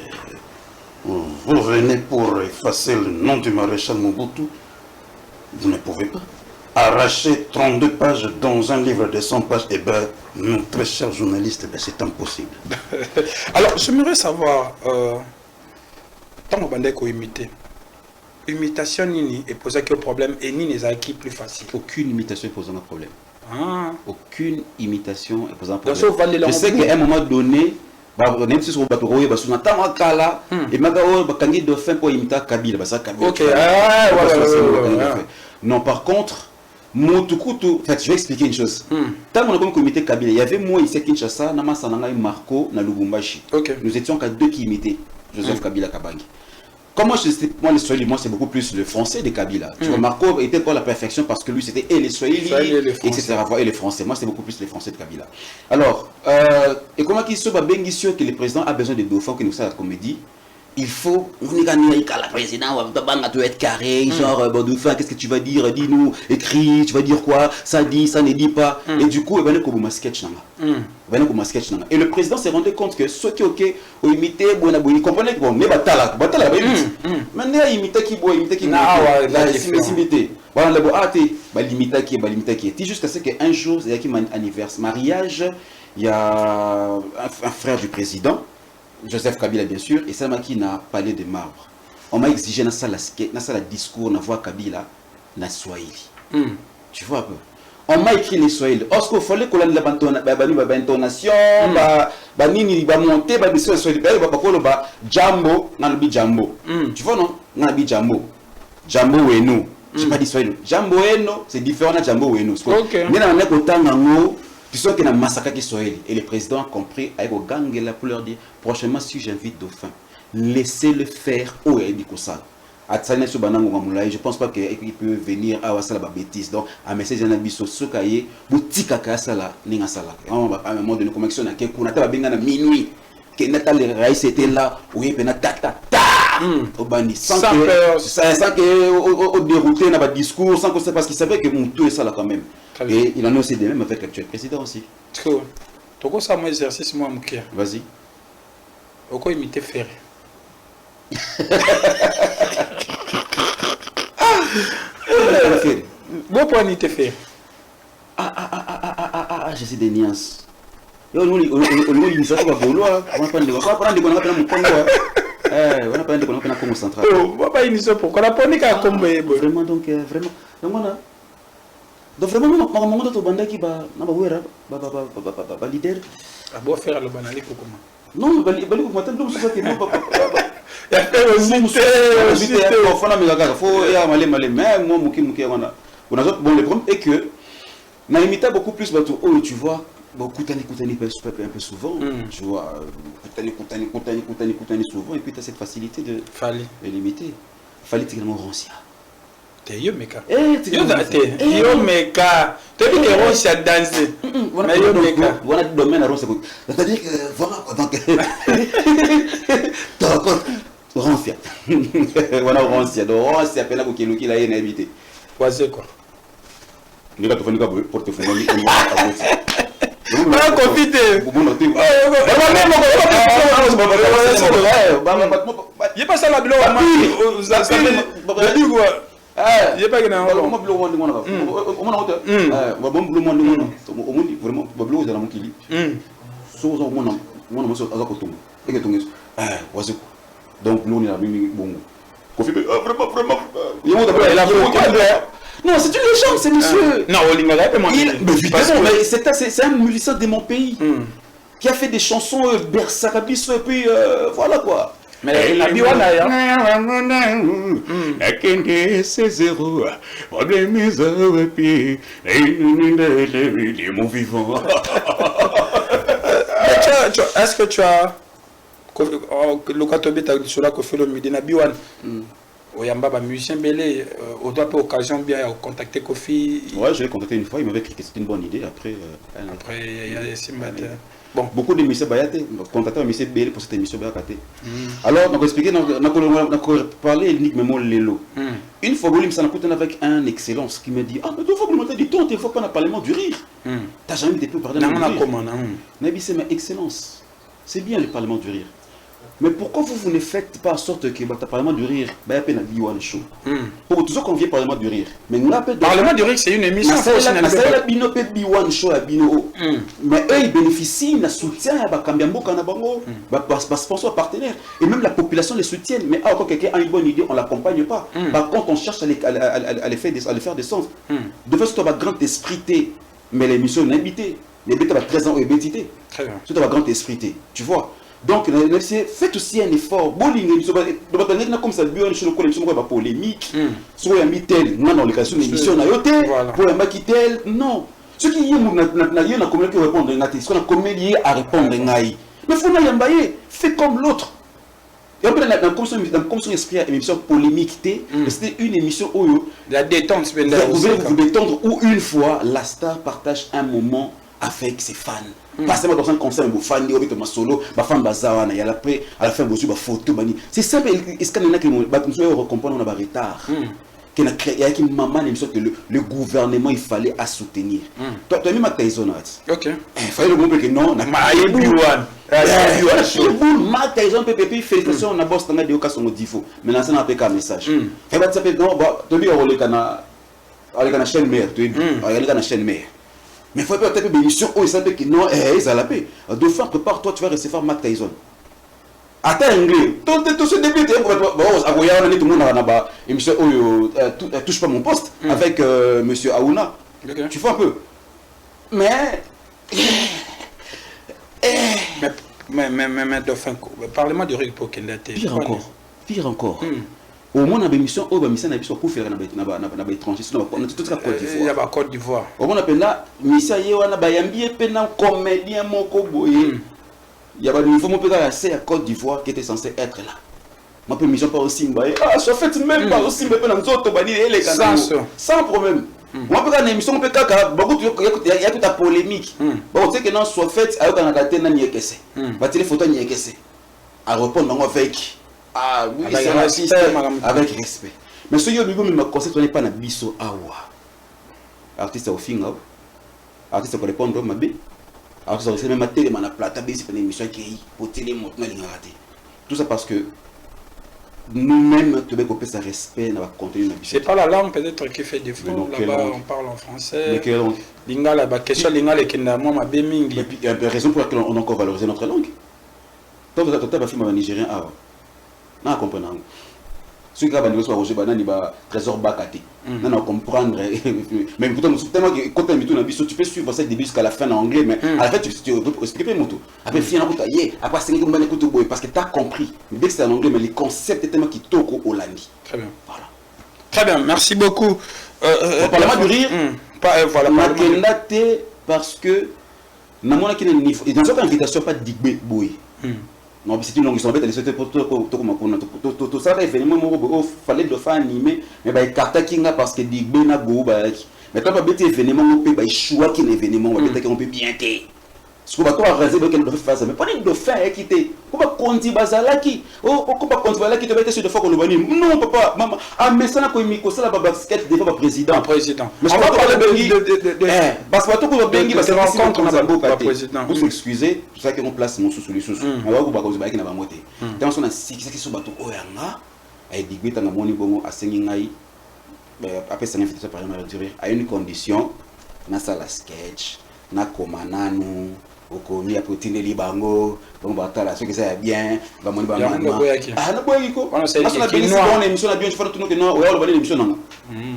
vous venez pour effacer le nom du maréchal Mobutu. Vous ne pouvez pas. Arracher 32 pages dans un livre de 100 pages, eh bien, non, très chers journalistes, c'est impossible. Alors, j'aimerais savoir... tant qu'on va imiter. Imitation nini et poser quel problème et nini les acquis plus facile. Aucune imitation est posant un problème. Aucune imitation est posant un problème. Je sais qu'à un moment donné, même si on va trouver parce qu'on attend un cas là et maintenant quand il doit faire pour imiter Kabila, ça Kabila. OK. Non, par contre, en fait, je vais expliquer une chose. Tant qu'on a comme imité Kabila, il y avait moi ici à Kinshasa, Namasa Nanga et Marco na Lubumbashi. Nous étions qu'à deux qui imitaient Joseph Kabila Kabangi. Comme moi, les Swahili, moi c'est beaucoup plus le français de Kabila. Tu vois, Marco était pour la perfection parce que lui c'était et les Swahili, etc. Et les français. Moi c'est beaucoup plus les français de Kabila. Alors, et comment qu'il se bat que le président a besoin de dauphins que nous ça la comédie. Il faut, la président doit être carré, genre, dauphin, qu'est-ce que tu vas dire, dis-nous, écris, tu vas dire quoi, ça dit, ça ne dit pas. Et du coup, il va y avoir un sketch. Et le président s'est rendu compte que ceux qui ont imité, il comprenait que mais batala, maintenant il imite qui imite. Voilà, limite qui. Jusqu'à ce qu'un jour, il y a un anniversaire, mariage. Il y a un frère du président, Joseph Kabila bien sûr, et ça qui n'a palais de marbre. On m'a exigé dans ça le discours, on voit Kabila, dans Swahili. Tu vois un peu. On m'a écrit les Swahili. Est-ce qu'il fallait qu'on ait la intonation, nini ba monter, ba biso Swahili, ba jambo, nanabi jambo. Tu vois non? Nanabi jambo. Jambo weno. J'ai pas dit Swahili. Jambo weno, c'est différent de jambo weno. OK. Mais on a autant ngo, tu sais qu'il y a massacre qui Swahili et le président a compris avec au gang là pour leur dire prochainement si j'invite Dauphin, laissez-le faire au Edikosa. Je pense pas qu'il peut venir à la bêtise. Donc, à message de Nabiso, ce cahier, boutique à Sala, Ninga Sala. À un moment de connexion, on a pas bien à minuit. Que Nathalie Raïs était là, oui, et Natata, au bandi, sans que au dérouté, n'a pas de discours, sans que c'est parce qu'il savait que mon tout est ça là quand même. Et il en a aussi des mêmes avec l'actuel président aussi. Trop. Tu as ça, mon exercice, moi, mon cœur. Vas-y. Pourquoi imiter Ferré? Bon point imiter Ferré. Je sais des nuances. On a vraiment donc vraiment donc vraiment notre bande qui va leader à beau faire le banali comment non maintenant ça que non papa bon le problème est que na imita beaucoup plus bateau oh tu vois beaucoup un peu souvent tu vois coutani souvent et puis tu as cette facilité de limiter fallait également rancia yo meka yo meka tu dis que rancia danser mais yo meka voilà domaine à rancia c'est-à-dire que voilà donc rancia voilà rancia donc rancia peine ko kiluki la yena éviter voisin quoi ni ka tofani ka portefeuille ni pas confité il pas ça la bilo il pas que na on bilo wandi ngona on na hota bon bilo wandi ngona on dit vraiment bilo za mon kili so on so azako tungu eke tungu wazi donc bilo ni la mimi bongo confité vraiment non, c'est une légende, c'est monsieur. Non, c'est un musicien de mon pays qui a fait des chansons Bersakabiso et puis voilà quoi. Mais la biwana ya. C'est zéro. Problème et puis les mots vivants. Est-ce que tu as le Katobe sur la Kofi le midi na biwana? Oyamba ba musicien belé on doit pas occasion bien contacter Kofi. Ouais, je l'ai contacté une fois, il m'avait dit que c'était une bonne idée après il y a des Simbat. Bon, beaucoup de musiciens Bayate contacté un musicien belé pour cette émission Bayate. Alors, on va expliquer on parler uniquement Lelo. Une fois Bolim ça n'a coûté avec un excellence qui me dit "Ah mais deux fois vous m'avez dit toi tu faut pas dans le parlement du rire." T'as jamais été plus parler dans le comment Nabi c'est ma excellence. C'est bien le parlement du rire. Mais pourquoi vous ne faites pas en sorte que le Parlement du rire, il y a un Biwan Show. Pour tout ça qu'on vient Parlement du rire. Mais nous Parlement du rire, c'est une émission. C'est la Bino Biwan Show à Bino. Mais eux, ils bénéficient d'un soutien à Bakambiambo Kanabango, sponsor partenaire. Et même la population les soutient. Mais quand quelqu'un a une bonne idée, on ne l'accompagne pas. Par contre, on cherche à les faire descendre. De fait, c'est un grand esprit. Mais l'émission est habitée. Les bêtes ont 13 ans et bêtité. Très bien. C'est un grand esprit. Tu vois. Donc, faites aussi un effort. Bowling, comme ça, bien, je ne pas polémique. Soit un mitel, non, dans l'émission d'émission, pour un maquitel, non. Ce qui est, on a communiqué répondre, on a communiqué à répondre. Mais il faut fais comme l'autre. Et après, comme son esprit à émission polémique, c'était une émission où la détente, vous détendre, où une fois, la star partage un moment avec ses fans. Pas seulement dans un concert, un fan, un solo, un fan bazawana, et après, à la fin, une photo. C'est simple, est-ce qu'il y a qui comprendre un retard? Il y a qui maman l'émission que le gouvernement il fallait à soutenir. Toi, tu as mis ma Tyson. Ok. Il fallait le montrer que non, on a pas Mark Tyson, PPP, félicitations, on a bossé dans des cas sur nos défauts. Maintenant, c'est un peu un message. Et bah, tu sais, non, tu as vu, on est dans la chaîne mère, tu es dans la chaîne mère. Mais il faut pas taper l'émission où il s'appelle que non, ils ont la paix. Dauphin, prépare-toi, tu vas recevoir Matt Tyson. Attends, anglais. Tout ce début, tout le monde a une émission où touche pas mon poste avec monsieur Aouna. Tu vois un peu. Mais Dauphin, parlez-moi du Rick Pokenda. Pire encore. Au moins, on a une émission où on a une émission pour faire dans l'étranger. Tout ça, Côte d'Ivoire. Il y a la Côte d'Ivoire. Au moins, on a une émission où on a un comédien mokoboye. Il y a un niveau mon père assez à Côte d'Ivoire qui était censé être là. Ma permission pas aussi ah ça fait même pas aussi mais dans autres bani les sans problème. Moi père une émission peut kaka beaucoup il y a toute la polémique. Bon tu sais que non soit fait avec un attaque na niekese. Ba téléphone niekese. À répondre avec oui c'est raciste avec respect. Mais ce yo bibo me concept on n'est pas na biso awa. Artiste au finga. Artiste pour répondre mabe. Alors que ça même à télé, la plata, c'est une émission qui est pour télé, tout ça parce que nous-mêmes, tu veux couper ce respect dans le contenu. C'est pas la langue peut-être qui fait défaut. Là-bas, on parle en français. Lingala, la question lingala est qu'il moi ma béming. Et puis il y a une raison pour laquelle on a encore valorisé notre langue. Donc vous avez un film nigérien avant. Non, comprenez. Ceux qui ont des choses à trésor bakati. Non, comprendre. Mais tellement que quand tu peux suivre ça début jusqu'à la fin en anglais, mais à la fin tu peux expliquer mon tout. Après, finalement, après 5 minutes, parce que tu as compris. Mais dès que c'est en anglais, mais les concepts sont tellement qui toquent au Hollandi. Très bien. Voilà. Très bien, merci beaucoup. Parlement du rire, voilà. Parce que dans une invitation, pas d'Igbe Boy. Non, c'est une longue histoire. C'était pour tout ça, événement, il fallait le faire animer, mais il y a parce que Digbe n'a pas mais quand on a un événement, on peut choisir quel événement, on peut bien faire. Ce qu'on va raser, on peut faire ça. Mais pas de faire quitter. On va continuer à qui on va continuer à qui te mettre sur le fond. Non, papa, maman. Ah, mais ça n'a pas mis ça, la basket devant le président. Mais on va parler de. Parce que tout le monde parce que rencontre, on a beaucoup de président. Vous excusez, tout ça qu'on place mon sous les sous. On va vous baser avec la moitié. Dans son assis, qui sont bateau oyanga, et Digbe t'as mon bon à Sengingai. Après ça n'invitation par exemple à une condition, na ça la sketch, na komananu. Okomi apotine libango bon batala ce que ça bien ba moni ba mama ah na boy ko on a émission na bien tu fais tout que non ouais on va l'émission non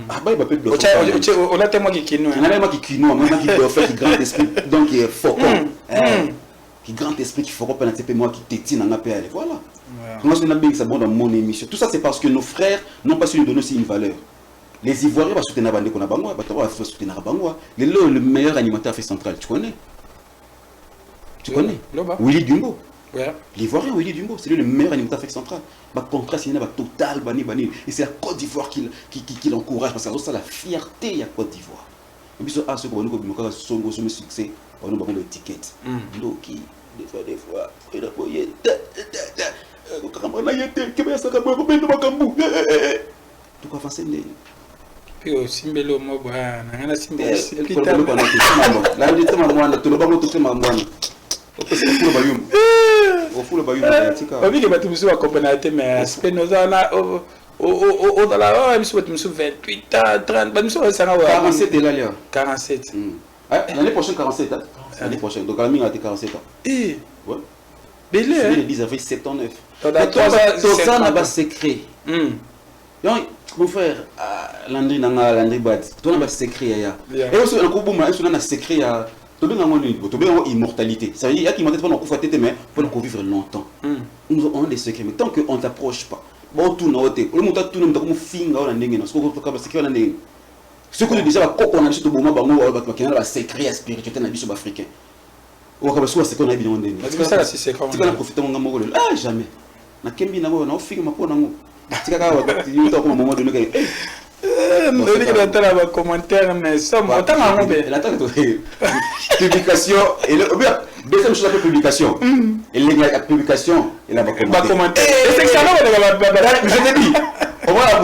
ah ba peut do on a tellement qui kino on a même qui kino même qui doit faire qui grand esprit donc qui est fort qui grand esprit qui fort pendant peu moi qui tétine en appel voilà moi je n'ai bien ça bon dans mon émission tout ça c'est parce que nos frères n'ont pas su nous donner aussi une valeur. Les Ivoiriens vont soutenir Bande Kona Bangwa, va soutenir Bangwa. Le meilleur animateur fait central, tu connais? Tu connais? Willy Dumbo. Ouais. L'Ivoirien Willy Dumbo, c'est lui le meilleur animateur d'Afrique centrale. Le contrat, c'est total, bani. Et c'est la Côte d'Ivoire qui l'encourage parce que c'est la fierté de la Côte d'Ivoire. Et puis, ceux qui ont son succès, on a des étiquettes. Loki, des fois, il a boyé. Tout quoi faire puis aussi Simbelo Moba, Nana Simbelo. Là, il est moi, tout le monde tout moi. Au fou le bayou. Oui, que tu me suis accompagné, mais Spinoza na au dans la je me suis 28 ans, 30, je me suis 47 là. 47. L'année prochaine 47 ans. L'année prochaine. Donc la mine a été 47 ans. Ouais. Belle. Le 10 avril 79. Tout ça n'a pas secret. Donc mon frère Landry nanga Landry Bad tout n'a pas secret ya et aussi on a beaucoup on a secret ya to bien immortalité ça veut dire qu'il m'a dit on tête mais pour vivre longtemps nous avons des secrets mais tant que on t'approche pas bon tout na hote le monde tout comme finga on ndenge na ce ko ka secret on ndenge ce que déjà ko on a juste boma bango ba qui na secret spirituel na biso africain o ka ba so secret na bi ndenge mais ça c'est secret tu vas profiter mon ngamo ah jamais na kembi na na finga mapo nango tu vas comme un moment donné que commentaire mais ça publication et deuxième chose après publication et la publication et la commentaire je te dis on va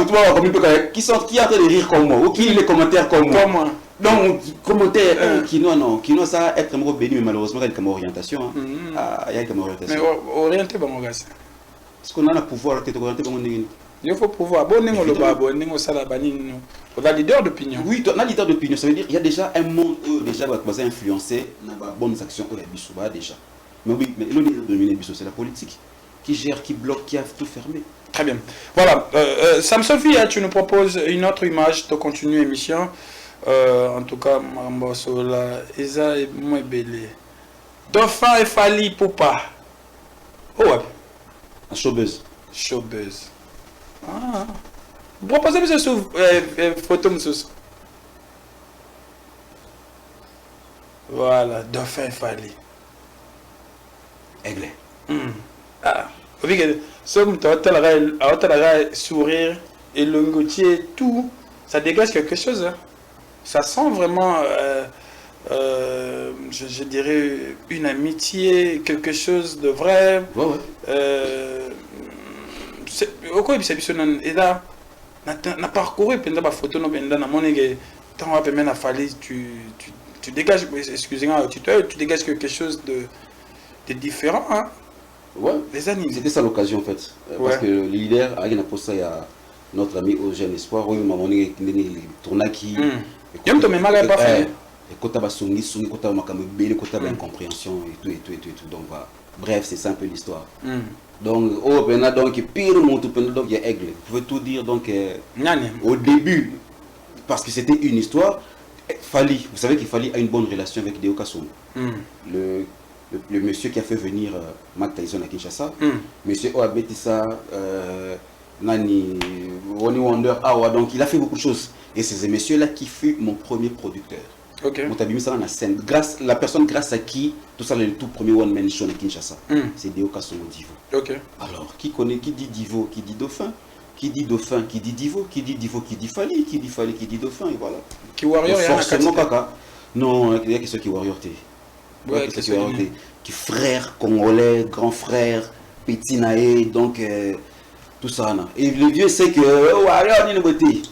qui sont qui en train de rire comme moi ou qui les commentaires comme moi donc commentaire qui non ça être béni mais malheureusement il y a comme orientation il y a comme orientation mais orienté bon gars. Est-ce qu'on a le pouvoir de t'orienter comme on dit? Il faut pouvoir abonner au abonner au salabani. On a leader d'opinion. Oui, on a leader d'opinion. Ça veut dire qu'il y a déjà un monde où déjà va influencer dans les bonnes actions au Bissoba déjà. Mais oui, mais le leader dominé Bissou, c'est la politique qui gère, qui bloque, qui a tout fermé. Très bien. Voilà. Samson Fia, tu nous proposes une autre image de continuer l'émission. En tout cas, Mambosola, Eza et Mouebele. Dauphin et Fali Poupa. Oh ouais. Un showbuzz. Showbuzz. Ah. Vous proposez une photo, monsieur. Voilà, Dauphin et Fali. Aigle. Ah. Vous voyez que somme sourire et le goutier, tout, ça dégage quelque chose. Hein. Ça sent vraiment, je dirais, une amitié, quelque chose de vrai. Ouais, ouais. Na parcouru pendant ma photo no pendant na monege tant on peut à Fali tu dégages, excusez-moi, tu dégages quelque chose de différent, hein. Ouais, les animes. c'était ça l'occasion en fait. Parce que le leader a posté ça à notre ami au Jeune Espoir, oui, maman qui tourna qui Yom to mema pas fait. Et quand tu as songi, quand tu as incompréhension et tout. Donc voilà. Bref, c'est ça un peu l'histoire. Donc, donc pire mon tout donc il y a Aigle. Vous pouvez tout dire donc au début, parce que c'était une histoire, Fali, vous savez qu'il Fali a une bonne relation avec Deo Kassoum. Le monsieur qui a fait venir Mac Tyson à Kinshasa, monsieur Oabetissa, Nani, Ronnie Wonder, donc il a fait beaucoup de choses. Et c'est ce monsieur-là qui fut mon premier producteur. Mon tabimi ça dans la scène. La personne grâce à qui tout ça le tout premier one man show à Kinshasa, c'est Deo Kassoum Divo. Alors qui dit Divo, qui dit Dauphin, qui dit Dauphin, qui dit Divo, qui dit Divo, qui dit Fali, qui dit Fali, qui dit Dauphin et voilà. Qui warrior et forcément caca. Non, il y a qui qui warrior t'es. Ouais, qui frère congolais, grand frère, petit naé, donc tout ça. Et le vieux sait que warrior n'est pas beauté.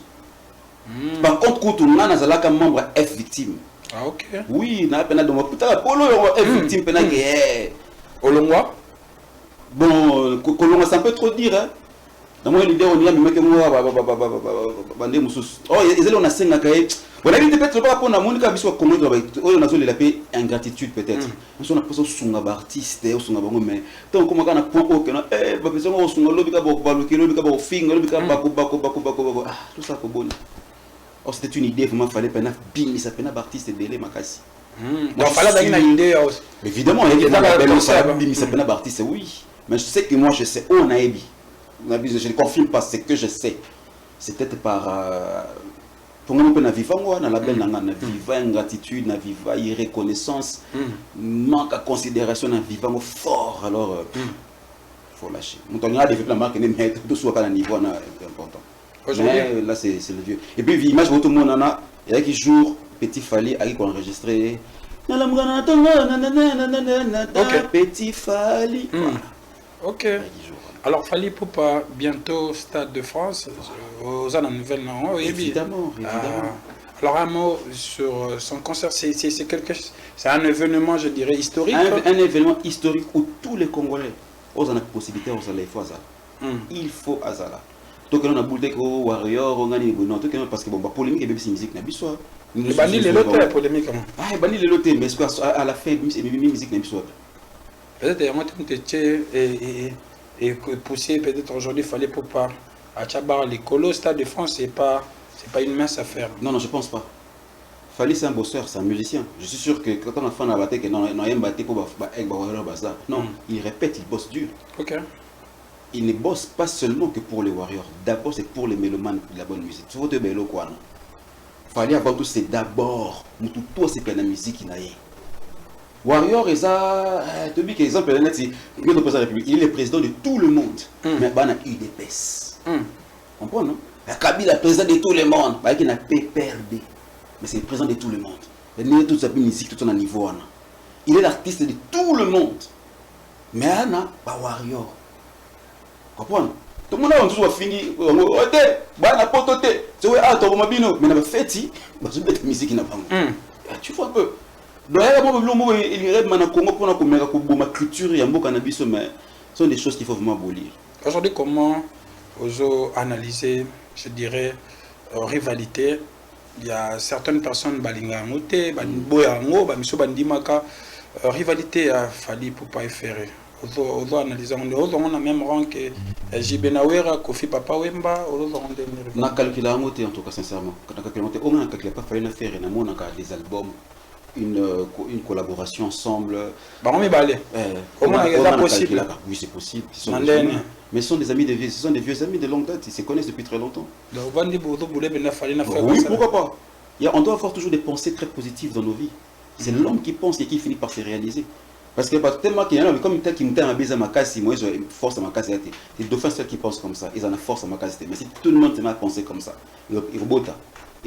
Par contre, quand on a un membre F victime. Ah ok. Oui, on a peine de moi. Putain, Polo F victime, peine que Olongwa. Bon, Colombo, c'est un peu trop dire, hein. Dans mon idée, on y a même que moi, bandé moussous. Oh, ils ont 5 cahiers. On a dit peut-être pas pour la Monica Bissou comment on a la paix ingratitude peut-être. On a posé son artiste ou son abonnement mais donc comment on a point aucun pas besoin on son lobby ka baloki lobby ka ba finger lobby ka bako tout ça pour bon. Oh c'était une idée vraiment fallait peine bim ça peine artiste belé makasi. Bon fallait dans une idée aussi. Évidemment il y a bim ça peine artiste oui. Mais je sais que moi je sais on a ébi. Je ne confirme pas ce que je sais. C'est peut-être par pour moi, on a vivre na la belle na vivre ingratitude, na vivre irreconnaissance, manque à considération, na vivre fort. Alors, faut lâcher. Mon temps a développé la marque, mais tout soit pas à niveau important. Mais là, c'est le vieux. Et puis, l'image de tout le monde, il y a qui jour Petit Fali a enregistré. Petit Fali. Ok. Alors, Fali Poupa, bientôt Stade de France, aux Annes Nouvelles, non? Évidemment. Alors, un mot sur son concert, c'est un événement, je dirais, historique. Un événement historique où tous les Congolais ont la possibilité, il faut Azala. Donc, on a boudé que Warrior, on a dit non, parce que bon, polémique et c'est musique, n'a pas le bandit les lotés, polémique. Ah, bandit les lotés, mais à la fin, musique n'a pas peut-être, moi, et pousser peut-être aujourd'hui, il fallait pour pas à Tchabar, les colos, Stade de France, c'est pas une mince affaire. Non, je pense pas. Fali, c'est un bosseur, c'est un musicien. Je suis sûr que quand on a fait un bâtiment, non, il répète, il bosse dur. Ok. Il ne bosse pas seulement que pour les warriors. D'abord, c'est pour les mélomanes de la bonne musique. Tu vois, tu es quoi, non? Fali, avant tout, c'est d'abord, tout c'est la musique qui n'a rien. Warrior, il est le président de tout le monde. Mais il a eu des baisses. Comprends, non? Kabila est le président de tout le monde. Il n'a pas perdu. Mais c'est le président de tout le monde. Il a toute sa musique, tout son niveau. Il est l'artiste de tout le monde. Mais il n'a pas Warrior. Comprends? Tout le monde a fini. Mais il n'a pas fait. Il n'a pas fait musique. Tu vois un peu. Donc, ce sont des choses qu'il faut vraiment abolir. Aujourd'hui, comment ozo analyser, je dirais, rivalité. Il y a certaines personnes balinga ngote, boyango, bamiso bandimaka, rivalité a fallu pour pas faire. Ozo analyser, on a même rang que Jibenawera, Kofi Papa Wemba, ozo on a calculé en tout cas sincèrement. Quand on a calculé, on a calculé pas fallu faire des albums. Une collaboration ensemble. Bah on est balé. Possible. Oui, c'est possible. Mais ce sont des amis ce sont des vieux amis de longue date. Ils se connaissent depuis très longtemps. Oui, pourquoi pas. On doit avoir toujours des pensées très positives dans nos vies. C'est l'homme qui pense et qui finit par se réaliser. Parce que tellement qu'il y en a, comme tel qui me a baisé à ma casse, moi j'ai force à ma casse. Les dauphins seuls qui pensent comme ça, ils en ont force à ma casse. Mais si tout le monde se met à penser comme ça, ils vont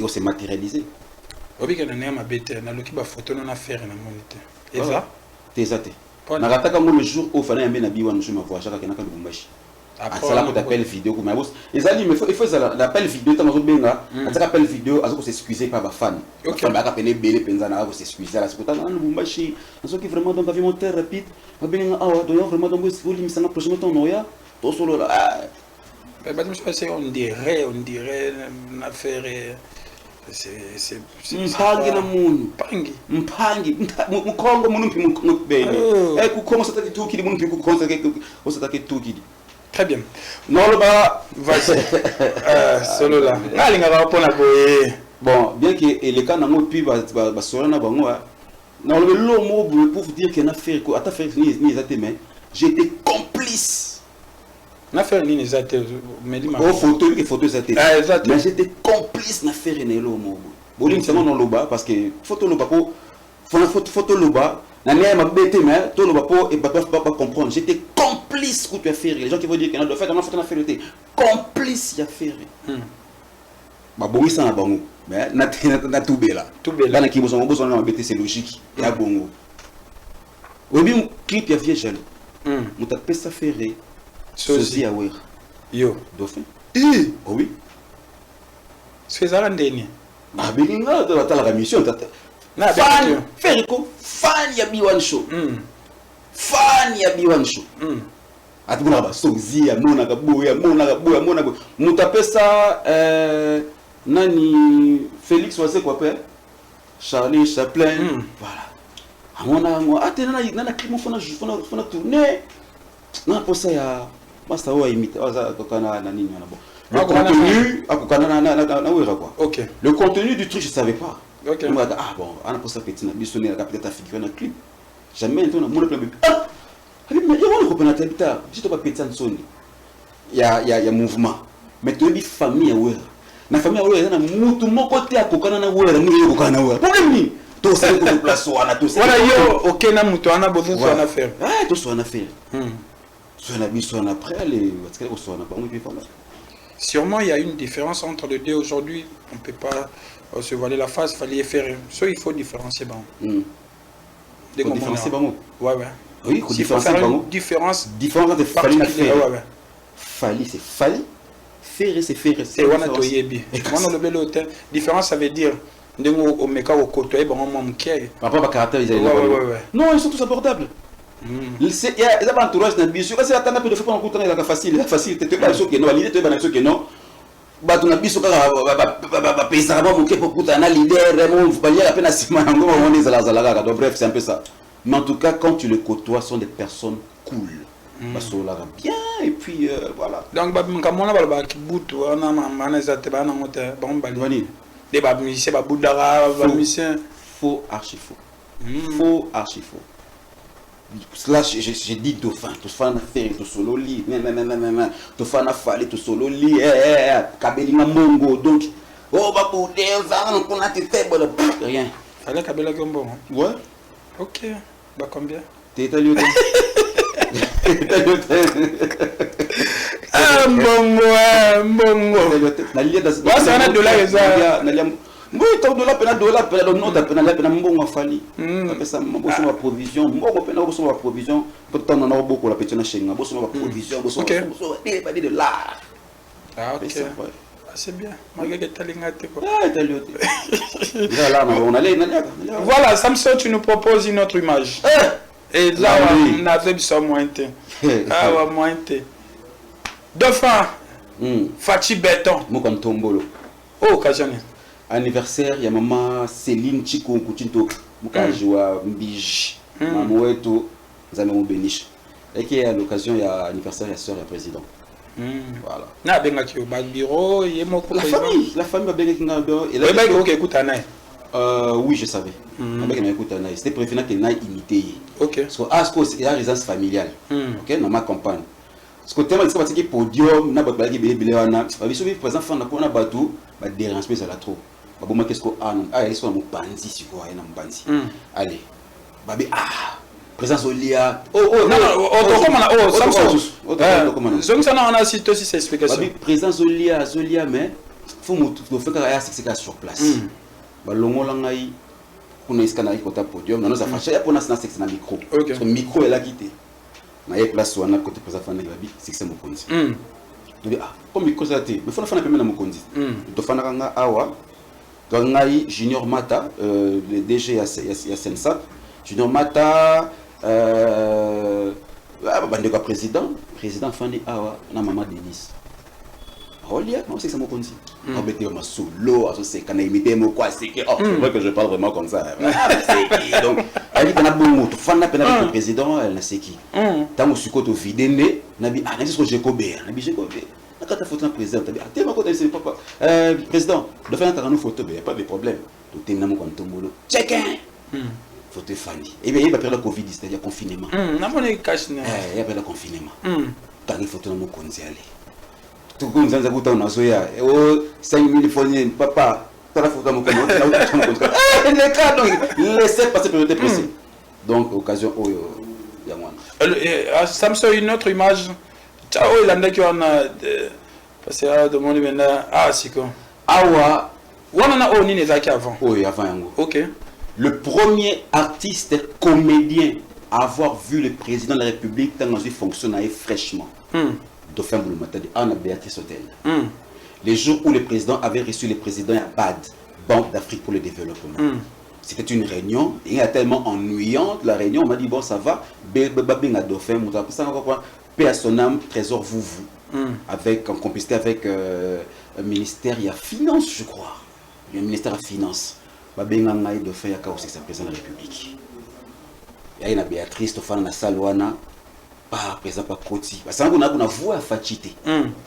se matérialiser. Obi kana nema bete na loki ba photo na faire na monite. Eza tezate. Na rataka mo le jour où fallait amener na biwan je me vois chaque kana kana Lubumbashi. Ça là pour t'appeler vidéo comme mais ezali mais il faut ça l'appel vidéo tant que benga, ça appelle vidéo azo ko s'excuser par ba fan. Fan ba appeler belé penza na ko s'excuser là c'est pourtant na Lubumbashi. Azo qui vraiment donc avion monter rapide. Ba benga awa donc vraiment donc vous limisa na prochain temps noya. To solo là. Bah je pense on dirait na faire c'est mpangi na munhu mpangi mukongo munhu mpi mukubeni kukhoma sataki tukili munhu mpi kukhonza ke osataki tukili. Très bien. Non le bas vas-y. Solo là. Ngalinga ba pona boye. Bon, bien que les cas nango pi ba solo na bango non le lo mo pour vous dire qu'il a fait quoi ata faire ni exactement mais j'étais complice. Na faire ni exactement mais dis ma photo ça mais j'étais complice na faire nelo mo bolim c'est non loba parce que photo loba ko photo loba na ne ma bête mais to loba po et pas comprendre j'étais complice que tu as fait les gens qui vont dire que na doit faire na photo na faire complice ya faire ba bongi ça na bango mais na tubela bana ki bozo na bête c'est logique ya bongo obi clip ya vieille jeune muta pesa faire Sozi Awer. Yo. Dauphin. Oh oui. C'est ça l'année. Ah ben non, tu as la mission. Fan, Ferrico, fan ya Biwan Show. Fan ya Biwan Show. Atuna ba Sozi ya mona kabuya. Mutapesa nani Félix Wase quoi père? Charlie Chaplin. Voilà. Amona atena na clip fona tourner. Non pour ça ya basta wa imite waza kokana na nini na bon. Le contenu akokana na wera quoi. OK. Le contenu du truc je savais pas. OK. Ah bon, ana pour ça petit na bisonné la peut-être figure na clip. Jamais on a mon plan. Ah. Mais on comprend ta si tu pas petit en soni. Il y a mouvement. Mais tu es famille ya wera. Na famille ya wera na mutu moko te akokana na wera ni kokana na wera. Problème ni. To ça ko place wana to ça. Voilà yo OK na mutu ana besoin so na faire. Ah, to so na faire. Sûrement, il y a une différence entre les deux. Aujourd'hui, on ne peut pas se voiler la face, il fallait faire. Ça, il faut différencier. Différencier, ouais. Oui, il faut faire une différence. Différence de fallait faire. Ouais. Fallait, c'est fallait. Faire, c'est faire. C'est on a toyébi. On a le bel hôtel. Différence, ça veut dire. Au meka au côté, bon, mon mkier. Papa, pas caractère, ils non, ils sont tous abordables. Il y a un entourage d'un biso. Parce que la peu de fois, on a facile. Tu pas sûr que non, l'idée, tu es sûr que non. Bah, tu as biso, bref, c'est un peu ça. Mais en tout cas, quand tu le côtoies, ce sont des personnes cool. Parce que là, bien, et puis voilà. Donc, comme on a qui bout, on a faux, archi faux. Faux, archi faux. Là, j'ai dit dauphin, tout fan a fait, tout solo lit, tout fan a fallu, tout solo lit, Kabeli Mongo, donc, oh, bah, pour des gens, on a été fait, rien. Fallait Kabela Gombo. Ouais. Ok, bah, combien? T'es italien. Ah, Mongo. C'est un dollar, oui, comme dollar, non, t'as mbongo fali. Ça ma provision, mbongo pena ma provision. Pourtant on a beaucoup la petite chaîne, ma provision, pas de l'art. Ah OK. C'est bien. Malgré que tu quoi. Ah, là, on allait. Voilà, Samson, tu nous proposes une autre image. Et là, on avait besoin moins. Ah ouais, moins. Dauphin. Fachi Béton. Mokantombolo. Oh, occasion. Anniversaire, il y a maman Céline Chico Kuchinto. Mukajwa Mbij. Mamoueto, Zamemo Benish. Et qui est à l'occasion, il y a anniversaire, il y a soeur, il y a président. Voilà. Na benga ki au bureau, il y a mon la famille va bien bureau. Et là, ok, écoute Anaï. Oui, je savais. C'était préféré qu'il n'aille imiter. Ok. Parce que Asko, il y a résidence familiale. Ok, dans ma campagne. Parce que tellement de ce podium, n'a pas de blague, il y a un président fan n'a pas bateau, va déranger ça là trop. Bah bon, qu'est-ce qu'on a? Ah, ils sont mon bandit, si quoi, il y a un bandit. Allez, babé, présence Olia. On a cité aussi ces explications. Présence Olia, mais faut faire carrière sur place. Balongo langai, on est scanné côté podium, on a fait ça pour nous c'est un micro. Parce que micro est là quitté. Na yé place wana côté président fana babi c'est mon konzi. Donc comme micro ça té, mais fana pemena mon konzi. To fana kanga awa. Ngai Junior Mata, le DG à Sensat, Junior Mata bandeko président fani awa na maman Denise. Olia, non c'est ça mon konzi. On mettait ma solo, c'est quand imiter moi quoi c'est que c'est vrai que je parle vraiment comme ça. Donc elle dit qu'on a bon tu fana pena le président elle n'a c'est qui. Tant que suko to videne na bi na ce que j'ai cobé, na bi j'ai cobé. Na quand ta photo président, tu dis ah t'es ma côté c'est papa. Président, de faire un photo il y a pas de problème. Tu t'es na mon compte molo. Check in. Photo Fanny. Et bien il va perdre le Covid, c'est-à-dire confinement. Na mon cash na. Il y a pas le confinement. Tant que photo na mon konzi aller. Tout le monde a dit qu'on a zoya. Oh, 5000 phonies, papa. Tu as la photo à mon compte. Les cas, donc, laissez passer pour être pressé. Donc, occasion, oh, il y a moins. Ça me sort une autre image. Ciao, il y a qui a parce que de mon maintenant. Ah, c'est quoi? Awa. On en a ni les acquis avant. Oui, avant Yango. Ok. Le premier artiste comédien à avoir vu le président de la République dans une fonction fraîchement. Dauphin Bouloumata de Anna Béatrice Hotel. Les jours où le président avait reçu le président à BAD, Banque d'Afrique pour le développement. C'était une réunion, et il y a tellement ennuyante la réunion, on m'a dit bon ça va, Babinga Dauphin, paix à son âme, trésor vous. Avec, en complicité avec le ministère, il y a finance je crois. Il y a un ministère de finance. Babinga Ngaï Dauphin, il y a aussi sa président de la République. Il y a une Béatrice, Dauphin, na Salwana. Par exemple, pas Koti. Parce qu'on a une voix à Fachité.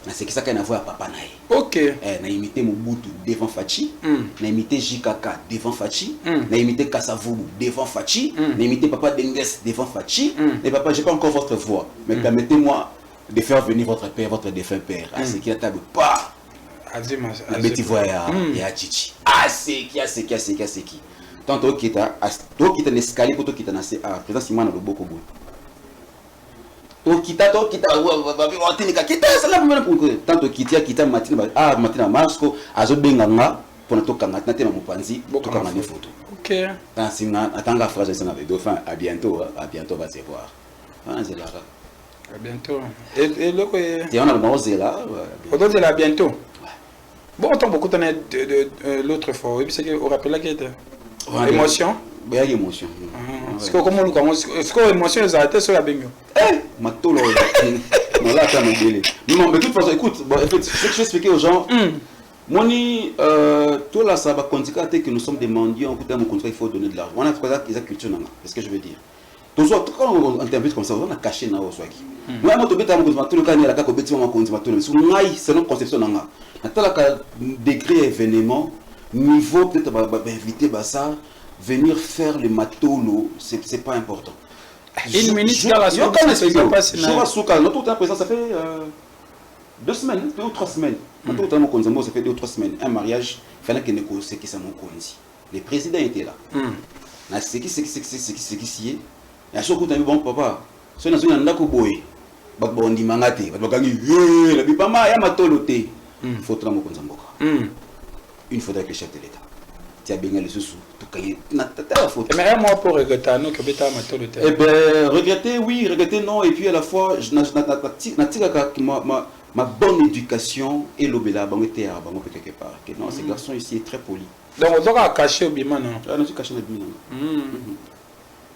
C'est que ça qu'on a voix à Papa Naï. Ok. On a imité Mobutu devant Fachi. On a imité Jikaka devant Fachi. On a imité Kassavoulou devant Fachi. On a imité Papa Denges devant Fachi. Et papa, je n'ai pas encore votre voix. Mais permettez-moi de faire venir votre père, votre défunt père. C'est qui a table pas. La bête voix et à Chichi. Ah, c'est qui. Tantôt qui est un escalier pour toi qui est un président Simon dans le Bokobo. Kita tanto kita matina masko azobenganga pona tokanga natema mopanzi tokanga ne photo. OK. Tant singa atanga phrase ça avec Dauphin à bientôt va se voir. À bientôt. Et loko on a le mozela. On à bientôt. Bon, on beaucoup de l'autre fois, c'est que on rappelle que émotion. Il y a émotion. Est-ce que comment nous commence est-ce que l'émotion est arrêtée sur la baigne? Matolo non là ça me délai. Non mais de toute façon écoute, bon en fait ce que je vais expliquer aux gens. Moni tout là ça va continuer que nous sommes des mendiants, écoutez mon contrat il faut donner de l'argent. On a quoi ça ils culture nanga. C'est ce que je veux dire. Toujours quand on interview comme ça on a caché na o swaki. Moi moi to beta mo konzi matolo kani la ka ko beti mo konzi matolo. Sur ngai c'est notre conception nanga. Natala ka degré événement niveau peut-être va inviter ça venir faire le matolo, c'est pas important. Une minute dans la soirée, ça se passe. Notre présent, ça fait 2 semaines, 2 ou 3 semaines. Notre ça fait 2 ou 3 semaines. Un mariage, il fallait qu'il négociait qui ça mon conzi. Le président était là. C'est qui est. Et à chaque fois, bon papa, si on a un ndako boy, on dit mangate, on va gagner, la bipama, ya matolo te. Il faut que mon conzi mboka. Une fois avec le chef de l'État. Mais un mois pour regretter, nous que bêta matolo te. Eh ben regretter oui, regretter non, et puis à la fois ma bonne éducation et l'obéla quelque part. Non, ce garçon ici est très poli. Donc on doit cacher au bima non. Ah non, je cache le bima.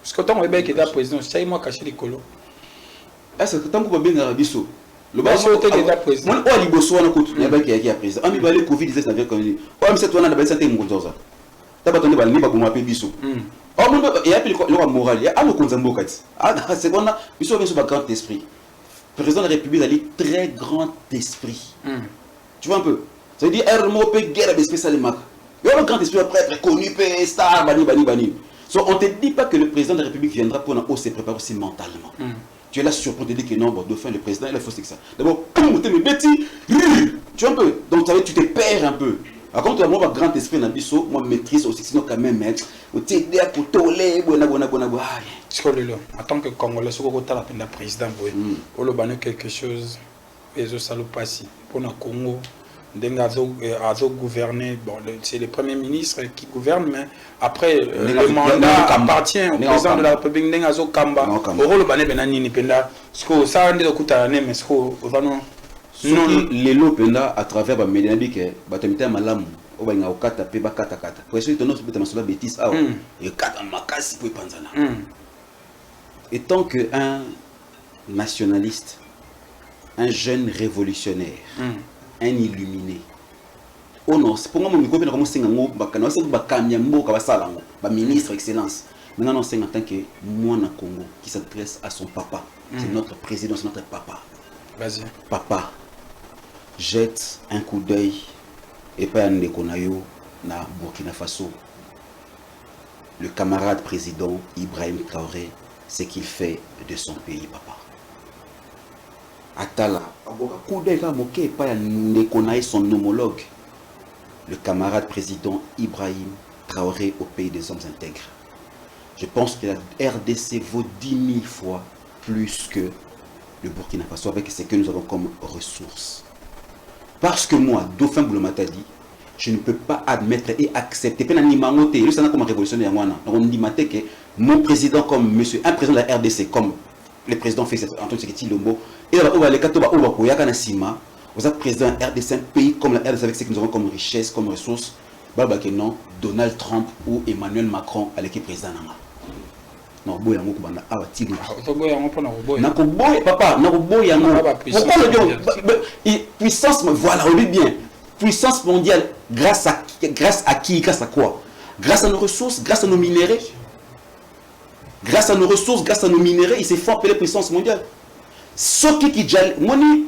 Parce que tant que le président, c'est moi cacher les colos. Est-ce que tant que bien Arabiso, Le bas sur le président. Moi, on a bossé on a coûté. Il y a qui a président. On a eu le Covid 19 n'avait comme dit. On a mis cette on a d'abord santé mon ça. T'as pas entendu parler pas pour m'appeler biso. Oh mon il y a le moral. Il y a le konzambo kat. Ah c'est qu'on a biso bien sur grand esprit. Le président de la République a dit très grand esprit. Tu vois un peu. Ça veut dire un mot peut guerre spécialement. Il y a le grand esprit après être connu star bani. So, on ne te dit pas que le président de la République viendra pour nous se préparer aussi mentalement. Tu es là sur pour te dire que non, bon, dauphin, le président, il faut c'est que ça. D'abord, comme tu es bêtis, tu vois un peu. Donc, tu te perds un peu. Par contre, moi, mon grand esprit, moi, maîtrise aussi, sinon, quand même, tu es là pour toler, en tant que Congolais, ce que tu as le président, on a quelque chose, et ça, ça le passe. Pour le Congo, à gouverner, bon, c'est le premier ministre qui gouverne, mais après le mandat appartient au président de la République. Les lots à travers les médias qui malam au kata pe kata kata. Pour essayer de nous faire des bêtises et kata makasi pour panzana. Et tant qu'un nationaliste, un jeune révolutionnaire, un illuminé. Oh non, c'est pour moi, mon copine, comme c'est un mot, ministre excellence. Maintenant, c'est en tant que moi, na Congo, qui s'adresse à son papa. C'est notre président, c'est notre papa. Vas-y. Papa, jette un coup d'œil et pas un déconayo na Burkina Faso. Le camarade président Ibrahim Traoré, c'est qu'il fait de son pays, papa. Atala, son homologue, le camarade président Ibrahim Traoré au pays des hommes intègres. Je pense que la RDC vaut 10 000 fois plus que le Burkina Faso avec ce que nous avons comme ressources. Parce que moi, Dauphin Bouloumata dit, je ne peux pas admettre et accepter. Comme révolutionnaire, on dit que mon président comme monsieur, un président de la RDC comme le président Félix Antoine Tshisekedi Tshilombo, et là, on va les katoba, on va pour Yakanasima, vous êtes président RDC, un pays comme la RDC avec ce que nous avons comme richesse, comme ressources, non, Donald Trump ou Emmanuel Macron à l'équipe président. Non, boy, on va avoir tiré. Papa, non, boy, pourquoi le dire puissance, voilà, on dit bien, puissance mondiale, grâce à qui, grâce à quoi? Grâce à nos ressources, grâce à nos minéraux. Grâce à nos ressources, grâce à nos minéraux, il s'est fait appeler puissance mondiale. Ce qui est moni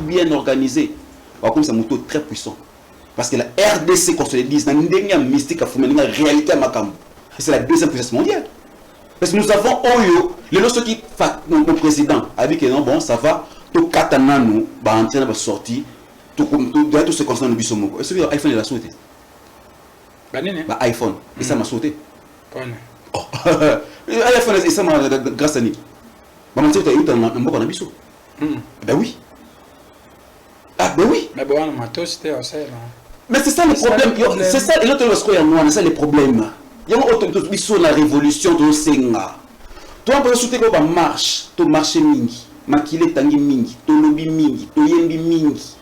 bien organisé, comme ça moto très puissant. Parce que la RDC, qu'on se le dise, dans mystique à la réalité à Makam, c'est la deuxième puissance mondiale. Parce que nous avons Oyo, les lorsque qui mon président a dit que non, bon, ça va, tout katana nous, en train de sortir, tout se concerne au bisomoko. Est-ce que l'iPhone il a sauté? iPhone, et ça m'a sauté. Oh, iPhone, et ça m'a grâce à nous. Ben oui. Ah ben oui. Mais bon, mais c'est ça le problème. C'est ça, et l'autre c'est ça le problème. Il y a la révolution de Senga. Toi, on peut soutenir que marche, tu marches mingi, makile tangi mingi, tu lobby mingi, tu yembi mingi.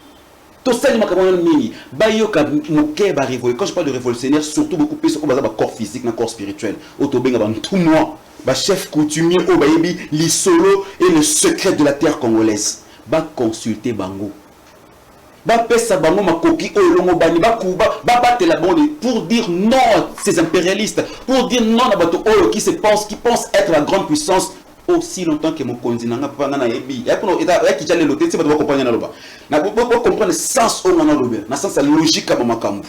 Tout ça, mingi. Bayoka moke ba révolution. Quand je parle de révolutionnaire, surtout beaucoup plus au corps physique, corps spirituel. Autobenga dans tout moi. Ba chef coutumier au bayebi l'isolo et le secret de la terre congolaise. Ba consulter bango. Ba pesa bango makoki olongo bani ba kuba ba battre la bonne pour dire non ces impérialistes, pour dire non à bato oyo qui pense être la grande puissance aussi longtemps que mon continent pas na yebi. Ya pour eta ya ki jale loté c'est pas de comprendre na loba. Na pour comprendre le sens au na loba, na sens logique à makambu.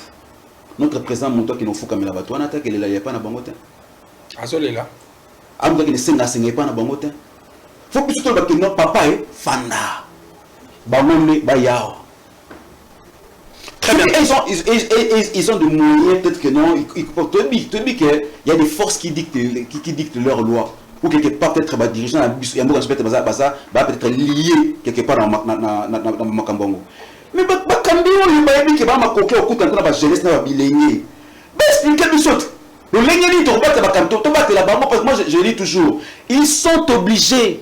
Notre président monto qui nous faut kamela bato na ta que la ya pas na bango te. Azolela. Amuka qui senga pas na bango te. Faut que tu te batte non papa est fanda. Ba mone ba yao. Très bien. Ils ont des moyens, peut-être que non. Il y a des forces qui dictent leurs lois. Ou quelque part, peut-être, les dirigeants, peut-être liés quelque part dans Makambongo. Mais moi, je dis toujours, ils sont obligés.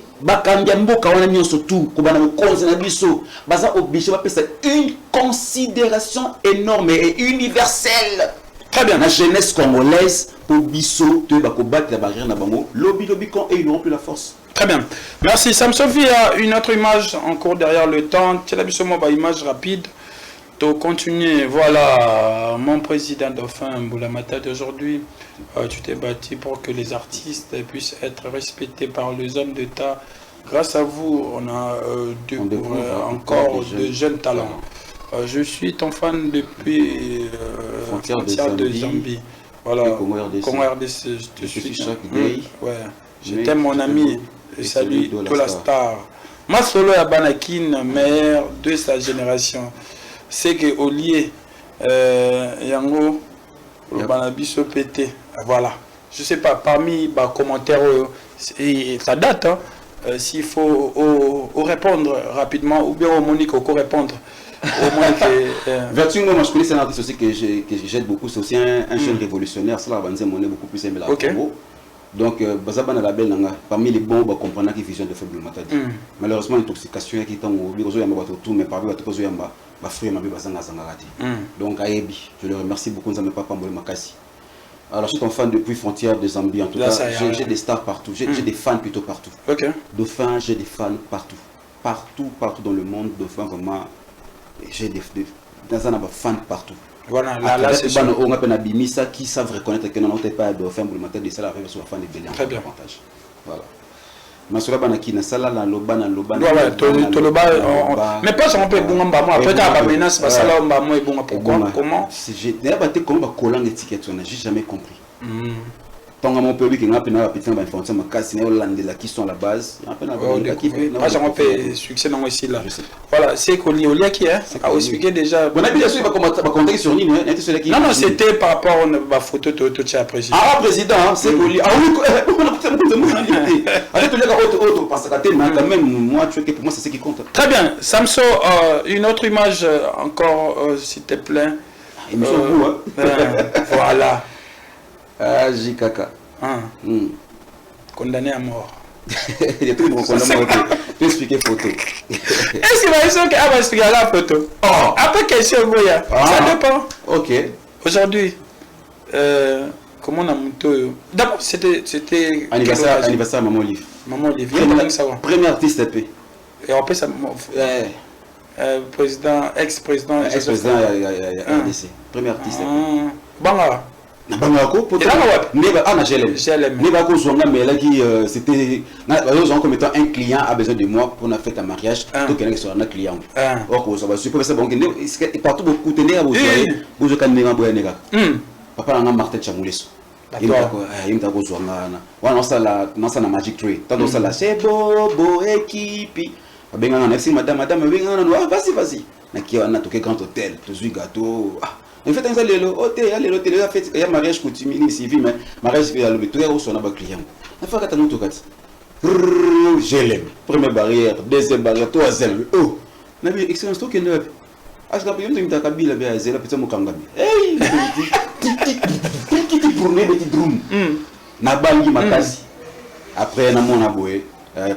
Une considération énorme et universelle. Très bien, la jeunesse congolaise, pour biso tu vas combattre la barrière na bango lobby quand et ils n'auront plus la force. Très bien, merci. Sam Sophie a une autre image encore derrière le temps. Tu as besoin d'une image rapide. To continuer, voilà, mon président Dauphin Mboulamata d'aujourd'hui, tu t'es battu pour que les artistes puissent être respectés par les hommes d'État. Grâce à vous, on a encore de jeunes talents. Je suis ton fan depuis frontière de Zambie. Voilà, Congo RDC, je te suis chaque day. Ouais. Je t'aime mon ami, et salut toute la star. Ma solo à Banakin, meilleur de sa génération. C'est que au lieu yango le banabiso pété. Voilà. Je sais pas parmi les commentaires ça date hein, s'il faut répondre rapidement ou bien au Monique au répondre au moins que Vertu moi je connais c'est un artiste aussi que j'aide beaucoup, c'est aussi un jeune révolutionnaire, ça là banze monnaie beaucoup plus aimé la Congo. Donc bazaba na label nanga parmi les bons ba comprendre qui vision de faible matadi. Malheureusement intoxication qui tango birozo yamba bato tout mais parmi bato pozo yamba ba frère mabe bazanga zangati. Donc ayebi, je le remercie beaucoup nzambe papa mbole makasi. Alors je suis un fan depuis frontière de Zambie en tout cas, j'ai des stars partout, j'ai des fans plutôt partout. OK. Dauphin, j'ai des fans partout. Partout dans le monde, Dauphin vraiment j'ai des fans partout. Voilà, là c'est sûr. On appelle Abimisa qui savent reconnaître que non, on n'est pas Dauphin pour le matin de ça, la rêve sur la fin de Bélian. Très bien. Voilà. Masura Banaki, na sala la loba na loba. Mais pas on peut bon ba moi après ta menace ba sala on ba moi bon pourquoi comment j'ai d'ailleurs batté comment ba colant étiquette on n'a jamais compris. Tant mon public qui n'a pas na petit ba information ma casse na Hollande qui sont à la base, un peu na qui pas on peut succès dans ici là. Voilà, c'est Olia qui est a expliqué déjà. Bon bien sûr va contacter sur ligne hein, sur qui. Non c'était par rapport à ma photo tu as président. Ah président, c'est Olia. Ah oui, allez tu les autre parce que quand même moi tu sais que pour moi c'est ce qui compte. Très bien, Samso une autre image encore s'il te plaît. Voilà. Ah, JKK. Condamné à mort. Il est tout bon condamné à mort. Tu expliquer photo. Est-ce qu'il va dire qu'elle va expliquer la photo? Après question, ça dépend. Ok. Aujourd'hui, comment on a monté? D'abord, c'était anniversaire Maman Olive. Maman Olive. Premier artiste EP. Et après ça, président, ex-président RDC. Premier artiste EP. Banga. Bangako pour na GLM. Neba ko zonga mais là qui c'était comme étant un client a besoin de moi pour na fête à mariage donc il y a sur un client. Or ça va super ça bon partout beaucoup tenir à vous vous kan nega boya nega. Papa na Martin Chamuleso. Il m'a ko zonga na. Wana ça na Magic Tree. Tando ça là c'est bobo équipe. Benga na merci madame benga na vas-y. Na ki wana toke grand hôtel, tous gâteau. En fait, on a fait un mariage coutumier civil, mais mariage civil, tout est au son client. On fait un autre cas. Je l'aime. Première barrière, deuxième barrière, troisième. Oh, mais excellence, tout est neuf. Ah, je n'ai pas eu de cabine, mais elle a peut-être mon kangabi. Hey, qui te tourne des petits drums. Nabali makasi. Après, on a mon aboué.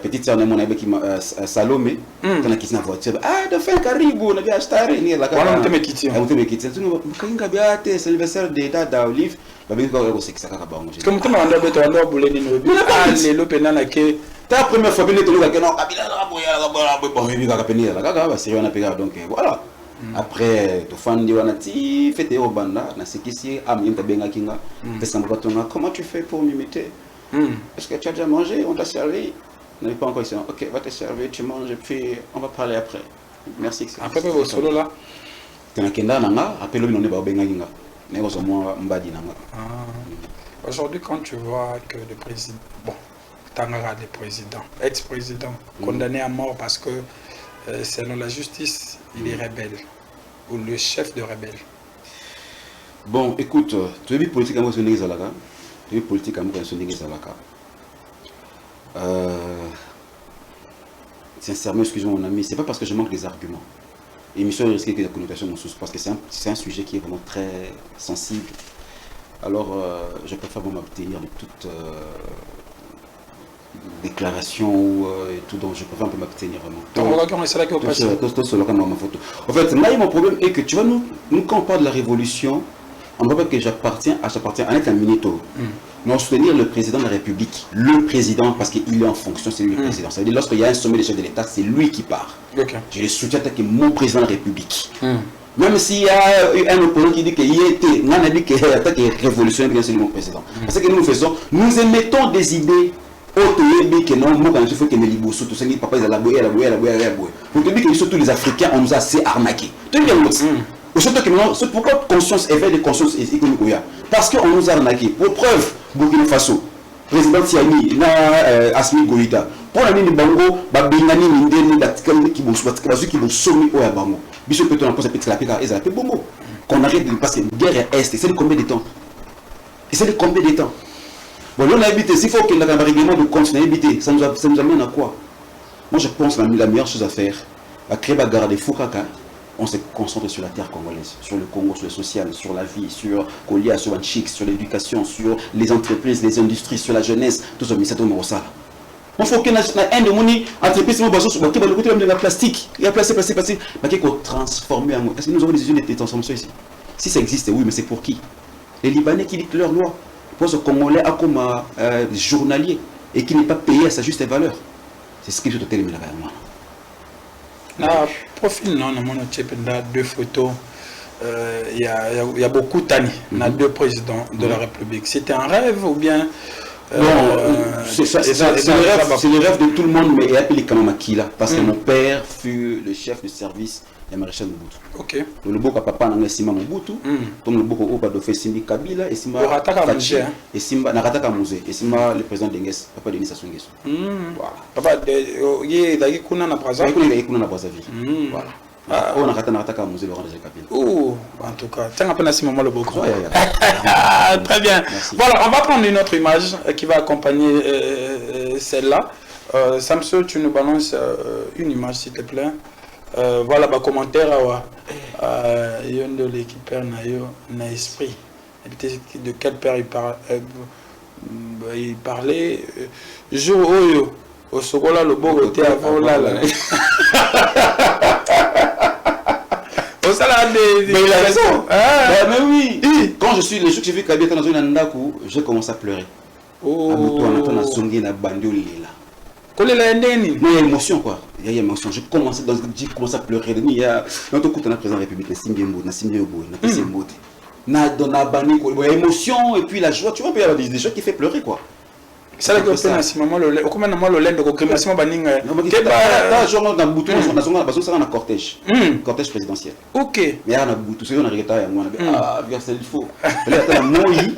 Petite sœur de mon ami qui m'a Salomé, quand on a quitté la voiture, ah, de faire caribou, on a bien acheté ni la carte. On a quitté. On a quitté. Tu nous quand il a bien été, c'est l'anniversaire de Dada Olive, bah bien quoi c'est que ça va pas manger. Comme on a besoin de bouler ni nous. Ah, les lopena là que ta première fois bien tout là que non, kabila la boya, bon, il va capter là, gaga va sérieux on a payé donc voilà. Après to fan di wanati fete au banda na sikisi am yinta benga kinga. Pesa mbatonga, comment tu fais pour m'imiter? Est-ce que tu as déjà mangé? On t'a servi? On n'est pas encore ici. Ok, va te servir, tu manges et puis on va parler après. Merci. Après, vous solo là. Aujourd'hui, quand tu vois que le président, bon, Tangara, le président, ex-président, condamné à mort parce que selon la justice, il est rebelle, ou le chef de rebelle. Bon, écoute, tu as vu politique à moi sur les Zalaka? Tu as vu politique à moi sur les Zalaka? Sincèrement, excuse-moi mon ami, c'est pas parce que je manque des arguments. L'émission risque que la connotation m'en parce que c'est un sujet qui est vraiment très sensible. Alors, je préfère m'abstenir de toute déclaration et tout, donc je préfère un peu m'abstenir vraiment. En fait, là, mon problème est que tu vois, nous quand on parle de la révolution, on ne peut pas que j'appartiens à un minito. Mais soutenir le président de la République, le président, parce qu'il est en fonction, c'est lui le président. Ça veut dire lorsqu'il y a un sommet des chefs de l'État, c'est lui qui part. Je le soutiens que mon président de la République. Même s'il y a un opposant qui dit qu'il était, on a dit qu'il est révolutionnaire, c'est mon président. Parce que nous faisons, nous émettons des idées. Que non, moi quand je fais que mes libos, tout ça, papa ils ont la boue. Pour te dire que surtout les Africains, on nous a assez arnaqués. Tu vois surtout que non, pourquoi conscience, éveil de conscience économique? Parce qu'on nous a arnaqués. Pour preuve, Burkina Faso, président Tiani, Asmi Goïta, pour la ligne de Bango, Babinani, Mindeni, Datikani, qui vont sommer au Bango. Bishop peut-on penser que la péka, ils ont fait Bongo. Qu'on arrête de passer une guerre à Est, et c'est de combien de temps? Bon, là, on a évité, s'il faut qu'il y ait un règlement de compte, on a évité, ça nous amène à quoi? Moi, je pense que la meilleure chose à faire, à créer la garde des Foukaka, on se concentre sur la terre congolaise, sur le Congo, sur le social, sur la vie, sur Kolia, sur Wanchik, sur l'éducation, sur les entreprises, les industries, sur la jeunesse, tout ça, mais c'est tout le monde. Il faut qu'il y ait un de mon entreprise, qui va le côté de la plastique, il y a placé, qui va transformer en. Est-ce que nous avons des usines de transformation ici? Si ça existe, oui, mais c'est pour qui? Les Libanais qui dictent leur loi. Pour ce Congolais a comme journalier et qui n'est pas payé à sa juste valeur. C'est ce qui est totalement là. Profil, non, on a deux photos. Il y a beaucoup d'années. On a deux présidents de la République. C'était un rêve ou bien c'est le rêve de tout le monde, mais il y a appelé Kamamakila. Parce que mon père fut le chef de service du maréchal Mobutu. Ok. Le Boka papa n'a Sima Mobutu. Comme le Boka Opa de Simbi Kabila et Sima Fachi et Simba Nakataka Mouze et Sima le président d'Enges, papa Denis Sassou Nguesso. Voilà. Papa il est kuna na Brazzaville. Il est kuna na Brazzaville. Voilà. On a Nakataka Mouze Laurent de Kabila. Oh, en tout cas, tiens un peu Nassima le Boka. Très bien. Voilà, on va prendre une autre image qui va accompagner celle-là. Samso, tu nous balances une image s'il te plaît. Voilà, bah commentaire il y a de l'équipe na esprit. De quel père il parlait jour oyo au sokola le beau côté avant là. Mais il a raison. Mais oui. Quand je suis les jours que j'ai vu Kabila dans une andaku, j'ai commencé à pleurer. Oh. On a sonné na bandioli là. Non, il y a émotion quoi. Il y a émotion. J'ai commencé à pleurer. Il y a notre coup de la présidente de la République, il y a émotion et puis la joie. Tu vois, il y a des choses qui fait pleurer quoi. C'est là que tu as dit, maman, le comment le lait de crémation baninga. Cortège présidentiel. Ok. Mais il y a un bout, tout ce qu'on a regretté, il faut. Il y a un moï.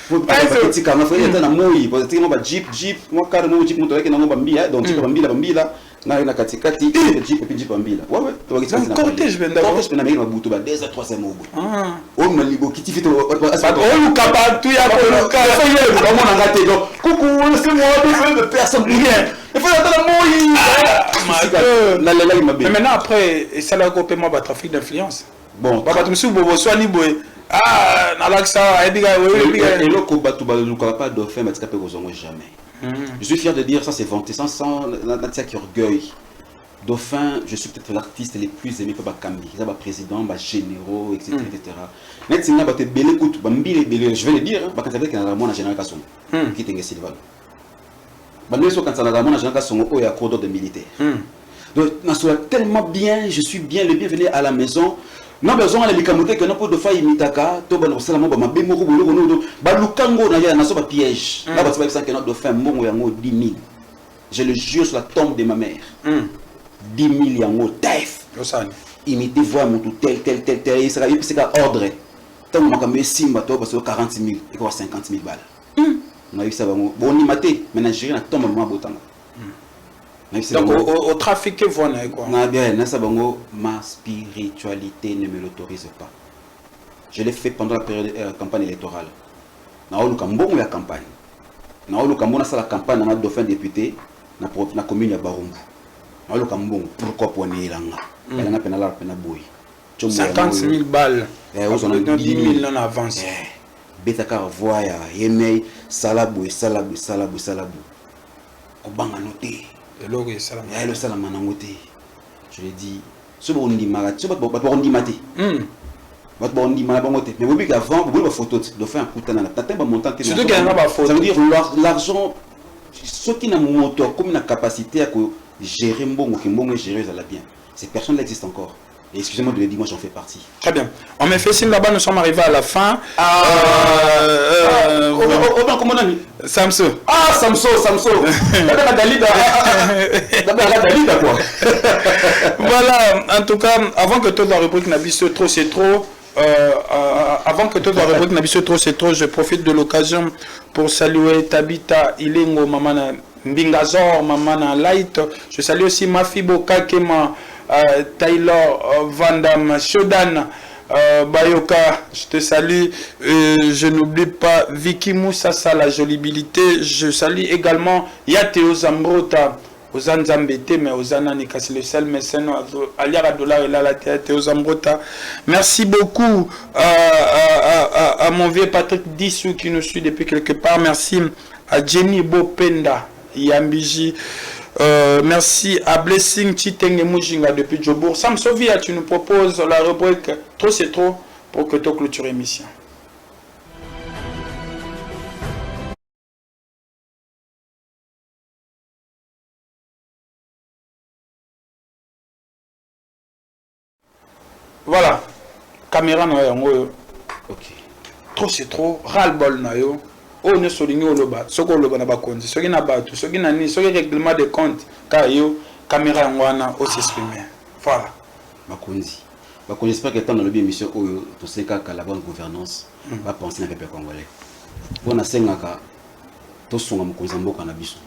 Petit camarade, il y a un moï. Parce que moi, jeep, moi carrément jeep, moi avec un bambila, donc jeep bambila. Na katikati jeep et puis jeep bambila. Ouais. Cortège benda. Cortège benda mais il va bout ba 2 à 3 mois. Ah. Oh malibo qui ti fait oh lukaba tu ya ko luka. Il faut y aller comment on a raté donc. Coucou, c'est moi de personne rien. Il faut attendre moï. Mais maintenant après ça la coupé moi ba trafic d'influence. Bon, baba tu suis bobo soit ni boy. Ah, Nalaxa, et le combat tout ne pas dauphin, mais jamais. Je suis fier de dire ça, c'est vanté, sans Natia qui orgueil. Dauphin, je suis peut-être l'artiste le plus aimé par Bakambi, il y a président, généraux, etc. Je vais le dire, quand ça veut dire qu'il y a un général Kasson qui est Silval. Quand ça a un général Kasson, il y a un cordon de militaire. Donc, tellement bien, je suis bien le bienvenu à la maison. Non besoin de l'ikamote que non peut de faille mitaka to ba sala mo ba mabe mo ko bolo ba lukango na ya na so ba piège là ba ça que non de faire mbongo yango 10 000 je le jure sur la tombe de ma mère 10 000 yango taif osani imiter voir mon tout tel il sera c'est qu'à ordre tant makambe simba to ba so 40 000 et quoi 50 000 balles on a eu ça ba bon imiter ménagerie na tombe mo botanga. Donc au trafic que vous avez quoi? Ma spiritualité ne me l'autorise pas. Je l'ai fait pendant la période campagne électorale. Na la campagne. Na la campagne na dauphin député na commune ya Barumbu. Na pourquoi pour ni langa. Langa penala pena boy. 50 000 balles. Ils ont 10 000 en avance. Betaka voya yemei salabu. Obanga noté. Le salam. Le salam. Je l'ai dit. Ce bon dit marat, ce bon dit maté. on dit mais vous voyez qu'avant vous voyez la photo de faire un coup de montant surtout qu'il y a pas photo ça veut dire l'argent ceux qui n'ont moteur comme une capacité à gérer mbongo qui mbongo gérer ça la bien ces personnes là existent encore. Et excusez-moi de le dire, moi j'en fais partie. Très bien. On me fait signe là-bas, nous sommes arrivés à la fin. Comment on a mis Samso. Ah, Samso. D'abord la Dalida. Quoi. Voilà, en tout cas, avant que toute la rubrique n'abisse trop, c'est trop. Avant que toute la rubrique n'abisse trop, c'est trop, je profite de l'occasion pour saluer Tabita Ilengo, Mamana Mbingazor, Mamana Light. Je salue aussi Mafibo Kakema. Taylor Vandam Shodan Bayoka, je te salue. Je n'oublie pas Vicky Moussassa, la jolibilité. Je salue également Yateo Zambrota, Ozan Zambete, mais Ozana Nikasi le seul mécène Aliara Dollar et là la Yateo Zambrota. Merci beaucoup à mon vieux Patrick Dissou qui nous suit depuis quelque part. Merci à Jenny Bopenda Yambiji. Merci à Blessing Chitenge Mujinga depuis Djobourg. Sam Sovia, tu nous proposes la rubrique Trop c'est trop pour que tu clôtures l'émission. Voilà. Caméra na yo. Ok. Trop c'est trop. Ras-le-bol na yo. On ne souligne au loba, ce qu'on loba na bakonzi, ce qui n'a pas tout, ce qui n'a ni, ce qui est règlement de compte, car yo caméra en wana aussi s'exprimer. Voilà. Bakonzi. Bakonzi, j'espère que tant dans le bien mission où tout ce cas la bonne gouvernance va penser à peuple congolais. Bon na sengaka to songa mokonzi mboka na biso.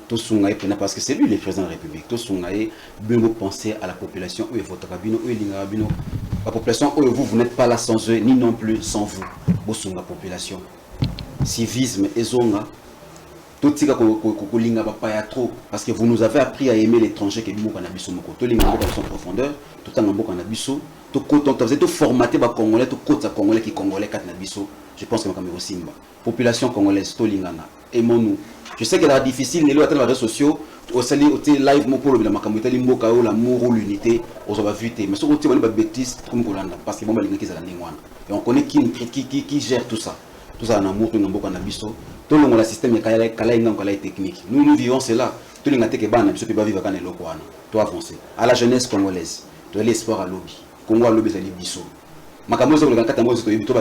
To songa epena parce que c'est lui le président de la République. To songa e bien penser à la population où vote kabino où linga bino. La population où vous n'êtes pas là sans eux ni non plus sans vous. Bo songa population. Civisme et zonga tout tika ko linga papa ya trop parce que vous nous avez appris à aimer l'étranger que bimo kana biso moko to linga moko en profondeur tout en moko kana biso to koton vous êtes formaté ba congolais to kota congolais qui congolais kat na biso je pense que makamero simba population congolaise to lingana aimons-nous. Je sais que c'est difficile les réseaux sociaux au sali au live mo pour le makambo tali mboka o l'amour ou l'unité aux va vite mais sur côté on ba bêtise comme Kolanda parce que bon ba linga ki za la ningwana et on connaît qui gère tout ça. Tout ça en amour, tout le monde a biso. Tout le monde a le système de technique. Nous vivons cela. Tout le monde a été ban, ne peut pas vivre avec le Kouana. Tout avancer. À la jeunesse congolaise, tout l'espoir à lobby. Congo à lobby, c'est les bisous. Makamozo, le gars, tu es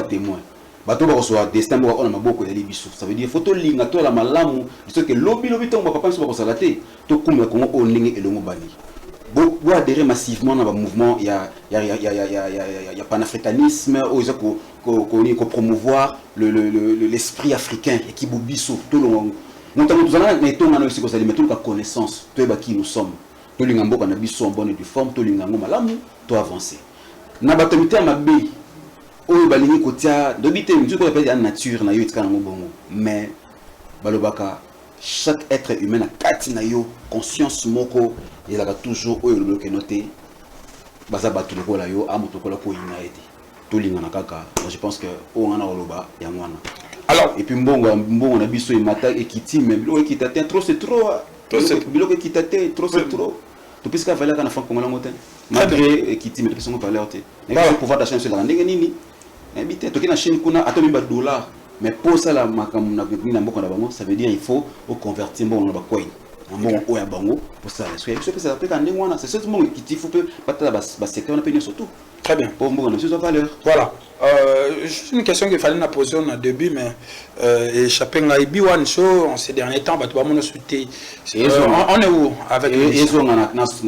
témoin. Bato ba reçoit destin on a beaucoup de bisous. Ça veut dire photo linga to la malamu, c'est que lobby to ba papa so ba salaté. To kuma Congo on ligne et le mobani. Beaucoup adhérer massivement dans le mouvement, il y a panafricanisme, il faut promouvoir l'esprit africain et qui boubissou tout le monde. Nous avons aussi la connaissance de qui nous sommes. Tout le monde a en bonne et due forme, tout le monde a malamu, tout avancé. Nous avons été ma bille, où baligné kotia, d'habiter, nous avons appelé la nature, na yo itka na mobongo, mais balobaka. Chaque être humain a katinayo conscience moko il a toujours au le bloqué noté baza batu le kola yo amoto kola ko inaete to linga na kaka je pense que on a oloba ya mwana alors et puis mbongo na biso et mata ekiti mais bilo ekitate trop c'est trop bilo ekitate trop c'est trop to puisque valeur kana fa kongola ngoten malgré ekiti mais to puisque valeur te mais pouvoir d'achat sur la ndenge nini habiter to kina Chine kuna atomi ba dollar. Mais pour ça, ça veut dire qu'il faut convertir bon dans coin. Pour ça, c'est ce moment qui faut pas secteur on a surtout. Très bien. Pour moi, valeur. Voilà. Juste une question qu'il fallait poser au début, mais échappé à Ibiwan Show en ces derniers temps, on est où avec les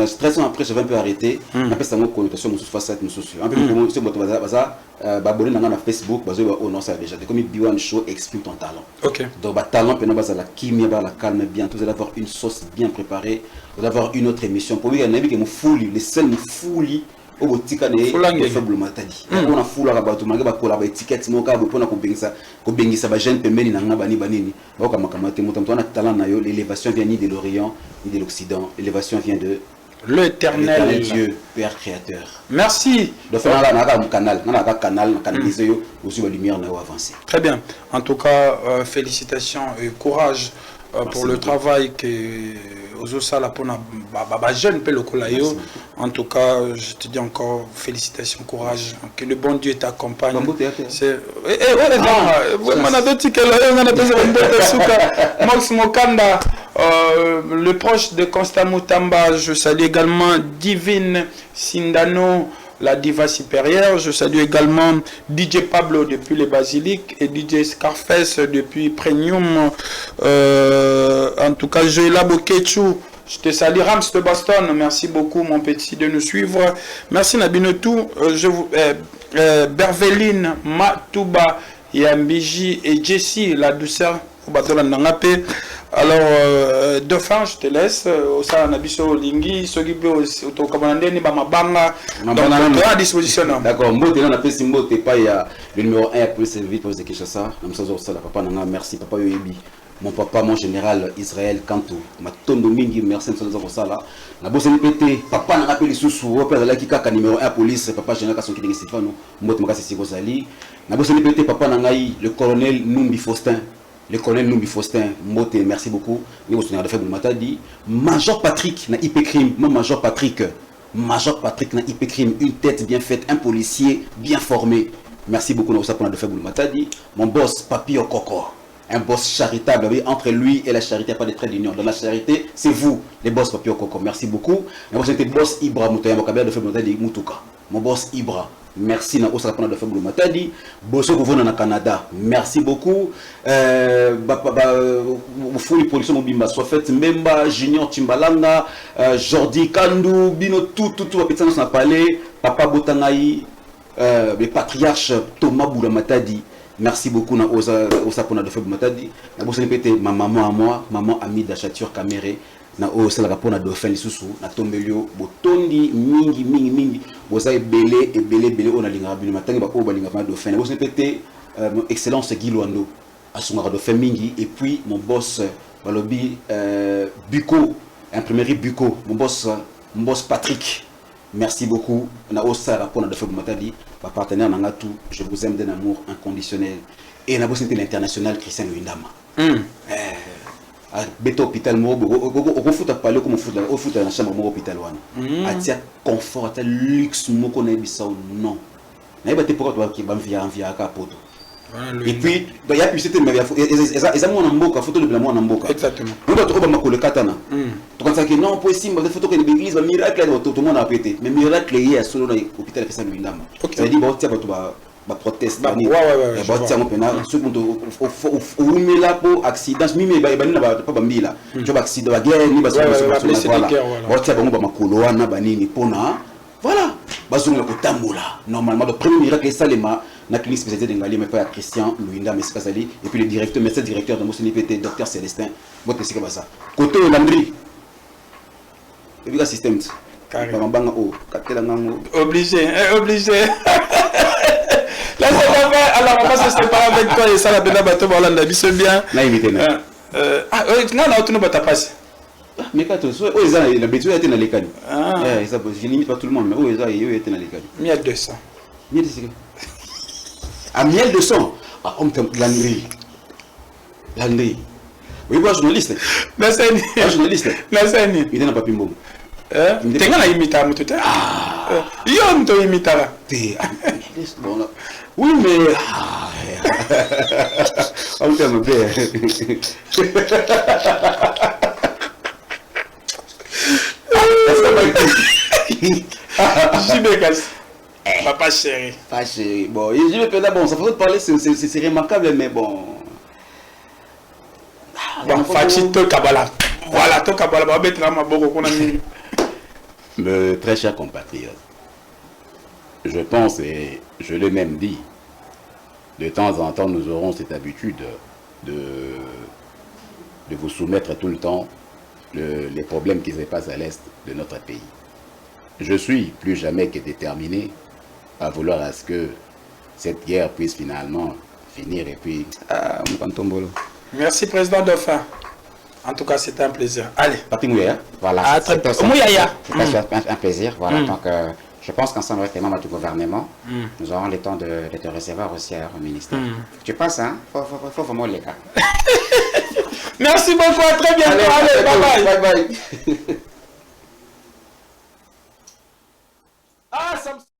stress après, je vais un peu arrêter. Après, ça m'a connotation face à nous sociaux. Un peu comme si babonner dans Facebook, non, ça déjà. Comme Ibiwan Show exprime ton talent. Ok. Donc, talent, puis la chimie, la calme, bien. Vous allez avoir une sauce bien préparée. Vous allez avoir une autre émission. Pour lui, il y a un ami qui me foule, les seuls me foule. Au tika ne faible matadi on a foula rabato manga kola ba étiquette moka bo pona ko bengisa ba jeune pembeni na ngaba ni banini ba ka makamate mutam to na talent na yo l'élévation vient ni de l'Orient ni de l'Occident l'élévation vient de l'Éternel Dieu Père créateur. Merci. De faire un canal canaliser yo aussi la lumière na avancer. Très bien. En tout cas félicitations et courage pour le travail que Ozosala pour na jeune pe lokolayo En tout cas, je te dis encore félicitations, courage. Que le bon Dieu t'accompagne. Max Mokanda, le proche de Constant Moutamba, je salue également Divine Sindano, la diva supérieure. Je salue également DJ Pablo depuis les Basiliques et DJ Scarface depuis Premium. En tout cas, Joëla Boketchou. Je te salue Rams de Boston, merci beaucoup mon petit de nous suivre. Merci Nabinotou, Berveline, Matouba, Yambiji et Jessie, la douceur au bateau de Nangapé. Alors, Dauphin, je te laisse. Au sein de Nabiso Lingi, s'occuper au commandant ni Bamabanga. Donc, tu as à disposition. D'accord, moi, on a fait ce mot, pas le numéro 1 pour le service pour les Kinshasa. Merci, papa Yoyebi. Mon papa, mon général Israël Kantou, ma tonne de mingi, merci pour ça là. Na bosse pété, papa n'a rappelé sous père là qui kaka numéro 1 police, papa général Kasson qui dit Stéphano, moi tu m'as cassé Gozali. Na bosse pété, papa n'a le colonel Numbi Faustin. Le colonel Numbi Faustin, Mote, merci beaucoup. Nous sommes de faible matadi. Major Patrick na IP crime, mon Major Patrick na IP crime, une tête bien faite, un policier bien formé. Merci beaucoup nous sommes de faible matadi. Mon boss Papi Okoko. Un boss charitable, oui, entre lui et la charité, il n'y a pas de trait d'union. Dans la charité, c'est vous, les boss Papi Okoko. Merci beaucoup. Moi, j'étais boss Ibra Moutoya, de Faible Matadi, Moutouka. Mon boss Ibra. Merci, na Osaka de Faible Matadi. Bosso Gouverneur na Canada. Merci beaucoup. Fouli Police Mobimba, Sofet Mbemba, Junior Timbalanga, Jordi Kandou, Bino, tout, Pétain n'a parlé. Papa Botangaï, le patriarche Thomas Boula Matadi. Merci beaucoup na osa pona de faible matadi na bosse pété ma maman à moi maman amie d'achature caméré na osa la pona de fin lisusu na tombelio botondi mingi boza belé on a linga bino matangi ba o balinga ma de fin na bosse pété mon excellence Guy Luando asungara de fin mingi et puis mon boss balobi Buko imprimerie Buko mon boss Patrick. Merci beaucoup. Na osara pona de faible matadi. Ma partenaire Nangatu, je vous aime d'un amour inconditionnel. Et na bossé l'international Christian Luindama. Beto hôpital moro, au foot à parler comme au foot à la chambre moro hôpital wana. Atia confort, atia luxe moko na bisao non. Na yeba te pourquoi toi qui va via kapoto. Et puis il y a publicité mais ils ont mon mboka photo de blanc mon mboka. Exactement. On doit trouver ma colo katana. Tu quand ça que non pour sim des photos que l'église va miracle tout le monde a pété. Mais miracle il y a solo dans l'hôpital Christian Luindama. Ça dit bon tiens ba proteste ouais ba tiens on pena ce qu'on ou là pour accident mimi ba na pas bambila. Tu vas accident guerre ni ba voilà. Bon tiens bon ba makolo wana banini pona. Voilà. Bazonga ko tambola. Normalement le premier miracle ça les ma la clinique spécialisée d'Engali, mais pas à Christian Luinda Meskazali, et puis le directeur, médecin directeur de Moussini PT, docteur Célestin, votre c'est comme ça. Côté Landry, et puis le système, obligé. Là, alors on va se séparer avec toi et ça, la Bena Bateau Bolanda, c'est bien. Non, tu ne vas pas passer. Mais quand tu es là, la bêtise était dans les cannes. Je n'imite pas tout le monde, mais où est-ce qu'il était dans les cannes? 1200. À miel de sang. Ah, on t'aime Landry. Oui, moi, journaliste. Merci. Journaliste. Merci. Il n'a pas pu me dire. Tu as imité à tout Yom to imita. Oui, mais. On t'aime bien. Papa chéri. Pas chéri. Bon, je vais peut-être bon, ça façon de parler, c'est remarquable, mais bon. Bon, Fatito Kabbalah. Voilà, to Kabbalah, va mettre ma bogo qu'on a mis. Mais très cher compatriote, je pense et je l'ai même dit, de temps en temps, nous aurons cette habitude de vous soumettre tout le temps les problèmes qui se passent à l'est de notre pays. Je suis plus jamais que déterminé à vouloir à ce que cette guerre puisse finalement finir et puis... Merci, Président Dauphin. En tout cas, c'était un plaisir. Allez. Voilà. C'était un plaisir. Voilà. Donc, je pense qu'ensemble avec les membres du gouvernement, nous aurons le temps de te recevoir aussi au ministère. Tu penses, hein? Faut vraiment les gars. Merci beaucoup. À très bientôt. Allez, bye bye. Bye bye. Sam